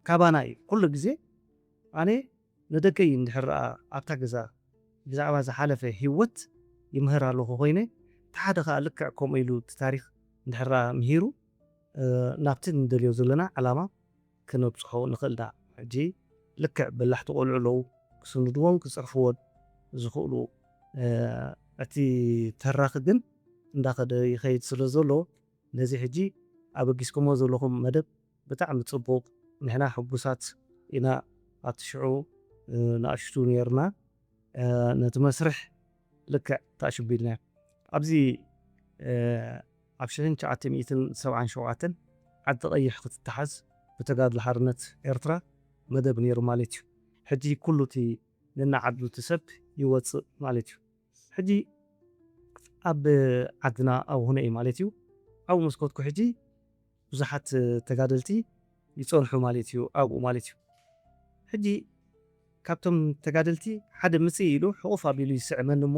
ካባና እዩ ኩሉ ግዜ ኣነ ንደቀይ እንድሕራ ኣብታ ገዛ ብዛዕባ ዝሓለፈ ሂወት ይምህር ኣለኹ ኮይነ ተሓደ ከዓ ልክዕ ከምኡ ኢሉ እቲ ታሪክ እንድሕራ ምሂሩ ናብቲ ንደልዮ ዘለና ዓላማ ክነብፅሖ ንኽእል ዳ ሕጂ ልክዕ በላሕቲ ቆልዑ ኣለዉ ክስንድዎን ክፅርፍዎን ዝኽእሉ እቲ ተራኺ ግን እንዳኸደ ይኸይድ ስለ ዘሎ ነዚ ሕጂ ኣበጊስኩሞ ዘለኹም መደብ ብጣዕሚ ፅቡቕ ንሕና ሕጉሳት ኢና ኣብቲ ሽዑ ንኣሽቱ ነርና ነቲ መስርሕ ልክዕ ተኣሽቢልና ኣብዚ ኣብ 1977 ዓዲ ቀይሕ ክትተሓዝ ብተጋድሎ ሓርነት ኤርትራ መደብ ነይሩ ማለት እዩ ሕጂ ኩሉ እቲ ነናዓዱ እቲ ሰብ ይወፅእ ማለት እዩ ሕጂ ኣብ ዓድና ኣብ ሁነ እዩ ማለት እዩ ኣብኡ መስኮትኩ ሕጂ ብዙሓት ተጋደልቲ ይፀንሑ ማለት እዩ ኣብኡ ማለት እዩ ሕጂ ካብቶም ተጋደልቲ ሓደ ምፅእ ኢሉ ሕቑፍ ኣቢሉ ይስዕመኒ እሞ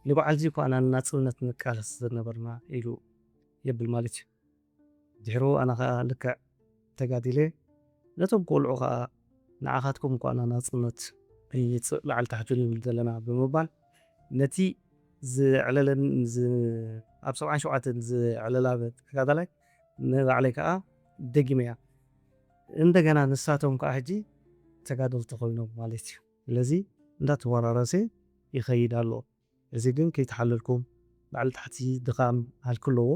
ንበዓል እዚ እኳ ኣና ናፅነት ንቃለስ ዝነበርና ኢሉ የብል ማለት እዩ ድሕሩ ኣና ከዓ ልክዕ ተጋዲለ ነቶም ቆልዑ ከዓ ንዓኻትኩም እኳ ኣና ናፅነት ይፅእ ላዕሊ ታሕቲ ንብል ዘለና ብምባል ነቲ ዝዕለለን ኣብ 77 ዝዕለላ ተጋዳላይ ንባዕለይ ከዓ ደጊመ እያ እንደገና ንሳቶም ከዓ ሕጂ ተጋደልቲ ኮይኖም ማለት እዩ ስለዚ እንዳተወራረሰ ይኸይድ ኣሎ እዚ ግን ከይተሓለልኩም ላዕሊ ታሕቲ ድኻም ሃልክለዎ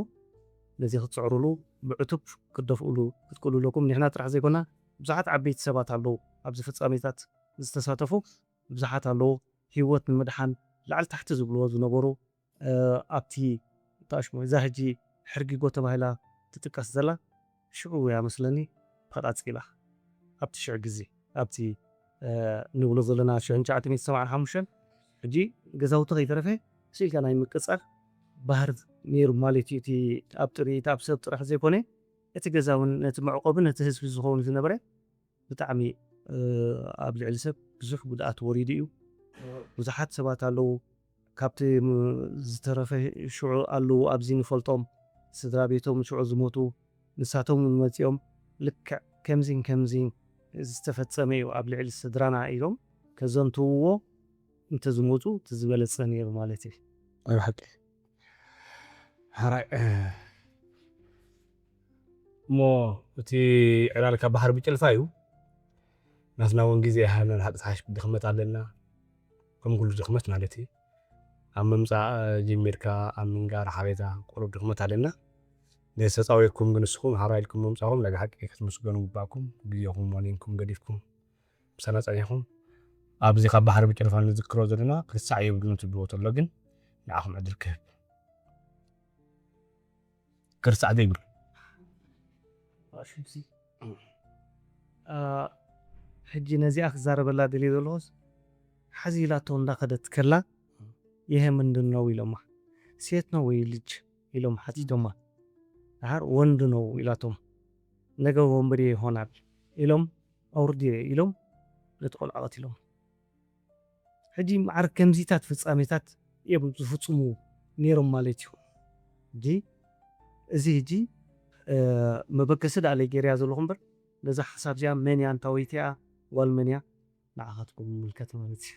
ነዚ ክትፅዕርሉ ብዕቱብ ክደፍእሉ ክትክእሉለኩም ንሕና ጥራሕ ዘይኮና ብዙሓት ዓበይቲ ሰባት ኣለዉ ኣብዚ ፍፃሜታት ዝተሳተፉ ብዙሓት ኣለዉ ሂወት ንምድሓን ላዕሊ ታሕቲ ዝብልዎ ዝነበሩ ኣብቲ ታሽሞ እዛ ሕጂ ሕርጊጎ ተባሂላ ትጥቀስ ዘላ ሽዑ እያ መስለኒ ተቐፃፂላ ኣብቲ ሽዑ ግዜ ኣብቲ ንብሎ ዘለና 1975 ሕጂ ገዛውቲ ከይተረፈ ስኢልካ ናይ ምቅፃል ባህር ነይሩ ማለት እዩ እቲ ኣብ ጥሪት ኣብ ሰብ ጥራሕ ዘይኮነ እቲ ገዛ እውን ነቲ መዕቆቢ ነቲ ህዝቢ ዝኸውን ዝነበረ ብጣዕሚ ኣብ ልዕሊ ሰብ ብዙሕ ጉድኣት ወሪዱ እዩ ብዙሓት ሰባት ኣለዉ ካብቲ ዝተረፈ ሽዑ ኣለዉ ኣብዚ ንፈልጦም ስድራ ቤቶም ሽዑ ዝሞቱ ንሳቶም መፂኦም ልክዕ ከምዚን ዝተፈፀመ እዩ ኣብ ልዕሊ ስድራና ኢሎም ከዘንትውዎ እንተዝሞፁ ትዝበለፀ ነይሩ ማለት እዩ ኣይ ሓቂ ሓራይ እሞ እቲ ዕላል ካብ ባሕሪ ብጭልፋ እዩ ናትና እውን ግዜ ሃልና ንሓቂ ሓሽ ድኽመት ኣለና ከም ኩሉ ድኽመት ማለት እዩ ኣብ ምምፃእ ጀሚርካ ኣብ ምንጋር ሓበሬታ ቁሩብ ድኽመት ኣለና ነተፃወየኩም ግን ንስኹም ሓራ ኢልኩም ምምፃኹም ለጋ ሓቂ ክትምስገኑ ግባእኩም ግዜኹም ዋኒንኩም ገዲፍኩም ምሳና ፀኒሕኩም ኣብዚ ካብ ባሕሪ ብጭልፋ ንዝክሮ ዘለና ክሳዕ የብሉን ትብልዎ ተሎ ግን ንዓኹም ዕድል ክህብ ክርሳዕ ዘይብሉ ሕጂ ነዚኣ ክዛረበላ ደልየ ዘለኹስ ሓዚላቶ እንዳኸደት ከላ ይሄ ምንድን ነው ኢሎማ ሴት ነው ወይ ልጅ ኢሎም ሓቲቶማ ድሓር ወንድ ነው ኢላቶም ነገ ወንበዴ ይሆናል ኢሎም ኣውርዲ ኢሎም ነቲ ቆልዓ ቀቲሎም ሕጂ መዓር ከምዚታት ፍፃሜታት እዮም ዝፍፅሙ ነይሮም ማለት እዩ ሕጂ እዚ ሕጂ መበገሲ ዳለይ ገይርያ ዘለኹ እምበር ነዛ ሓሳብ እዚኣ መን እያ እንታወይቲ እያ ጓል መን እያ ንዓኻትኩም ምልከት ማለት እዩ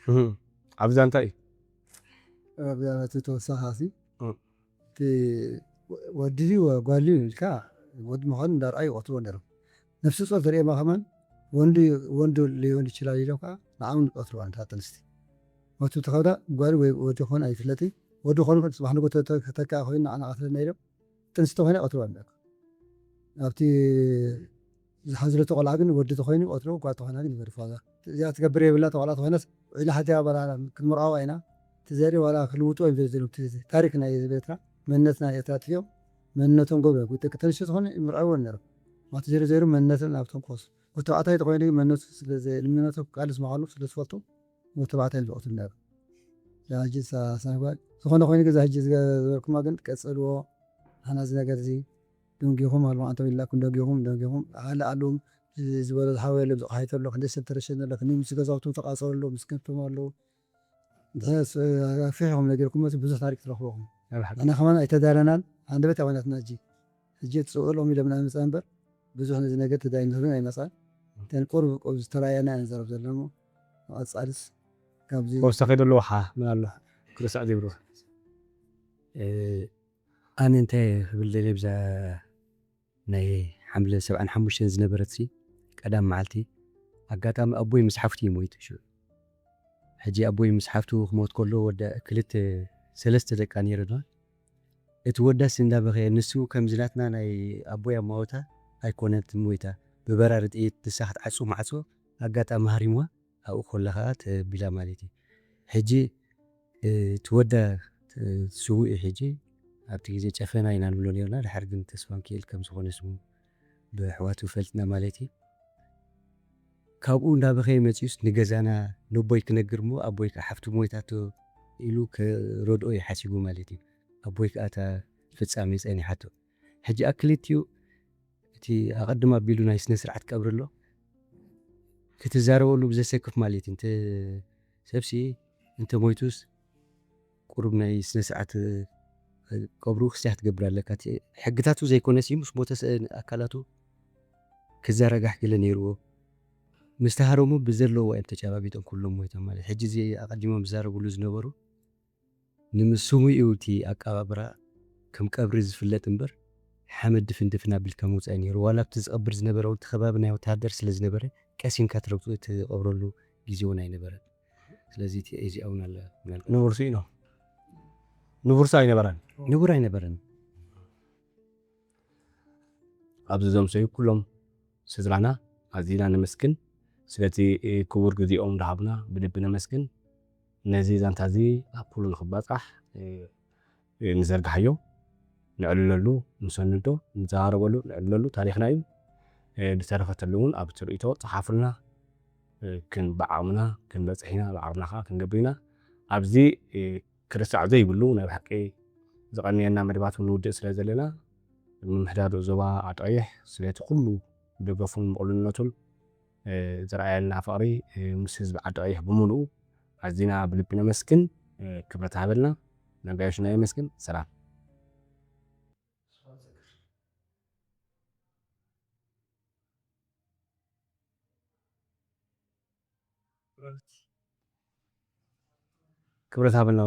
ኣብዛ እንታይ እዩ ኣብያተ ተወሳኺ እቲ ወዲ ጓል ኢልካ ወዲ ምዃኑ እንዳርኣዩ ይቆትልዎ ነይሮም ነፍሲ ፆር ተርእየማ ከማን ወንዱ ሊሆን ይችላል ኢሎም ከዓ ንዓም ይቆትልዋ ንታት ኣንስቲ ወቱ ተኸውዳ ጓል ወይ ወዲ ክኾን ኣይፍለጥ ወዲ ክኾኑ ፅባሕ ንጎ ተተካ ኮይኑ ንዓና ቀትለና ኢሎም ጥንስቲ ኮይና ይቆትልዋ ነይሩ ኣብቲ ዝሓዝለቶ ቆልዓ ግን ወዲ ተኮይኑ ይቆትሎ ጓል ተኮይና ግን ይገድፍዋ እዚኣ ትገብር የብላ ተቆልዓ ተኮይናስ ዒላ ሓትያ በላ ክንምርዓው ኢና ትዘሪ ዋላ ክልውጡ ወይ ዘሉ ታሪክ ናይ ቤትና መንነት ናይ እታትዮም መንነቶም ጎበ ተንሽ ዝኾነ ይምርዓዎ ነይሩ ማት ዘሪ መንነትን ኣብቶም ኮስ ወተባዕታይ ተኮይኑ መንነቱ ስለዘልምነቱ ቃልስ መሃሉ ስለዝፈልጡ ወተባዕታይ ዝቆትሉ ነይሩ ሕጂ ሳጓል ዝኾነ ኮይኑ ገዛ ሕጂ ዝበልኩማ ግን ትቀፅልዎ ሓና እዚ ነገር እዚ ደንጊኹም ኣልማ አንተም ኢላኩም ደንጊኹም ኣለዎም ዝበለ ዝሓወለ ዝቐሓይተሎ ክንደይ ሰብ ተረሸነለ ክንደይ ምስ ገዛውቶም ተቃፀለሎ ምስ ከንቶም ኣለዉ ፍሒኹም ነገርኩም ብዙሕ ታሪክ ትረኽቦኹም ኣነ ከማን ኣይተዳለናን አንደበት ኣወናትና ሕጂ ትፅውዕሎም ኢለምና መፃ እምበር ብዙሕ ነዚ ነገር ተዳይነትን ኣይመፃን ተን ቁርብ ዝተራየና ንዘረብ ዘለና ኣፃልስ ካብዚ ወስተኸይዶ ኣለዎ ሓ ምን ኣሎ ክርሳዕ ዘይብሉ ኣነ እንታይ ክብል ደልየ ብዛ ናይ ሓምለ 75 ዝነበረት ቀዳም መዓልቲ ኣጋጣሚ ኣቦይ ምስ ሓፍቱ ይሞይቱ ሽዑ ሕጂ ኣቦይ ምስ ሓፍቱ ክሞት ከሎ ወደ ክልተ ሰለስተ ደቃ ነይረና እቲ ወዳስ እንዳበኸየ ንሱ ከምዝናትና ናይ ኣቦይ ኣማወታ ኣይኮነት ሞይታ ብበራሪ ጥይት ንሳ ክትዓፁ ማዕፆ ኣጋጣሚ ሃሪምዋ ኣብኡ ከላ ከዓ ተቢላ ማለት እዩ ሕጂ ትወዳ ስውእ ሕጂ ኣብቲ ግዜ ጨፈና ኢና ንብሎ ነርና ድሓር ግን ተስፋን ክእል ከም ዝኾነ ስሙ ብኣሕዋቱ ፈልጥና ማለት እዩ ካብኡ እንዳበኸየ መፂኡስ ንገዛና ንቦይ ክነግር ሞ ኣቦይ ከዓ ሓፍቱ ሞይታቶ ኢሉ ከረድኦ ይሓሲቡ ማለት እዩ ኣቦይ ከዓ እታ ፍፃሜ ፀኒሓቶ ሕጂ ኣክልቲኡ እቲ ኣቐድማ ኣቢሉ ናይ ስነ ስርዓት ቀብሪ ኣሎ ክትዛረበሉ ብዘሰክፍ ማለት እንተ ሰብሲ እንተ ሞይቱስ ቁሩብ ናይ ስነ ስርዓት ቀብሩ ክስራሕ ትገብር ኣለካ ሕግታቱ ዘይኮነስ ምስ ሞተ ኣካላቱ ክዛረጋሕ ክለ ነይርዎ ምስ ተሃረሙ ብዘለዎ እዮም ተጨባቢጦም ኩሎም ሞይቶም ማለት ሕጂ እዚ ኣቐዲሞም ዝዛረብሉ ዝነበሩ ንምስሙ እዩ እቲ ኣቀባብራ ከም ቀብሪ ዝፍለጥ እምበር ሓመድ ድፍን ድፍን ኣቢልካ ምውፃእ ነይሩ ዋላ ኣብቲ ዝቐብር ዝነበረ እቲ ከባቢ ናይ ወታሃደር ስለ ዝነበረ ቀሲምካ ትረግፁ ትቐብረሉ ግዜ እውን ኣይነበረን ስለዚ እዚኣ እውን ኣለ ንቡርሲ ኢኖ ንቡርሲ ኣይነበረን ንቡር ኣይነበረን ኣብዚ ዘምሰዩ ኩሎም ስድራና ኣዚና ነመስግን ስለቲ ክቡር ግዚኦም ዳሃብና ብልቢ ነመስግን ነዚ ዛንታ እዚ ኣብ ኩሉ ንክባፃሕ ንዘርግሓዮ ንዕልለሉ ንሰንዶ ንዘራረበሉ ንዕልለሉ ታሪክና እዩ ዝተረፈተሉ እውን ኣብ ትርኢቶ ፀሓፉልና ክንበዓቕምና ክንበፅሒና ብዓቕምና ከዓ ክንገብር ኢና ኣብዚ ክርስዕ ዘይብሉ ናይ ብሓቂ ዝቐኒየና መደባት ንውድእ ስለ ዘለና ምምሕዳር ዞባ ዓዲ ቀይሕ ስለቲ ኩሉ ደገፉን ምቕሉልነቱን ዝረኣየልና ፍቕሪ ምስ ህዝቢ ዓዲ ቀይሕ ብምሉኡ ኣዚና ብልቢ ነመስግን ክብረት ሃበልና ነጋይሽና የመስግን ሰላም ክብረት ሃበልና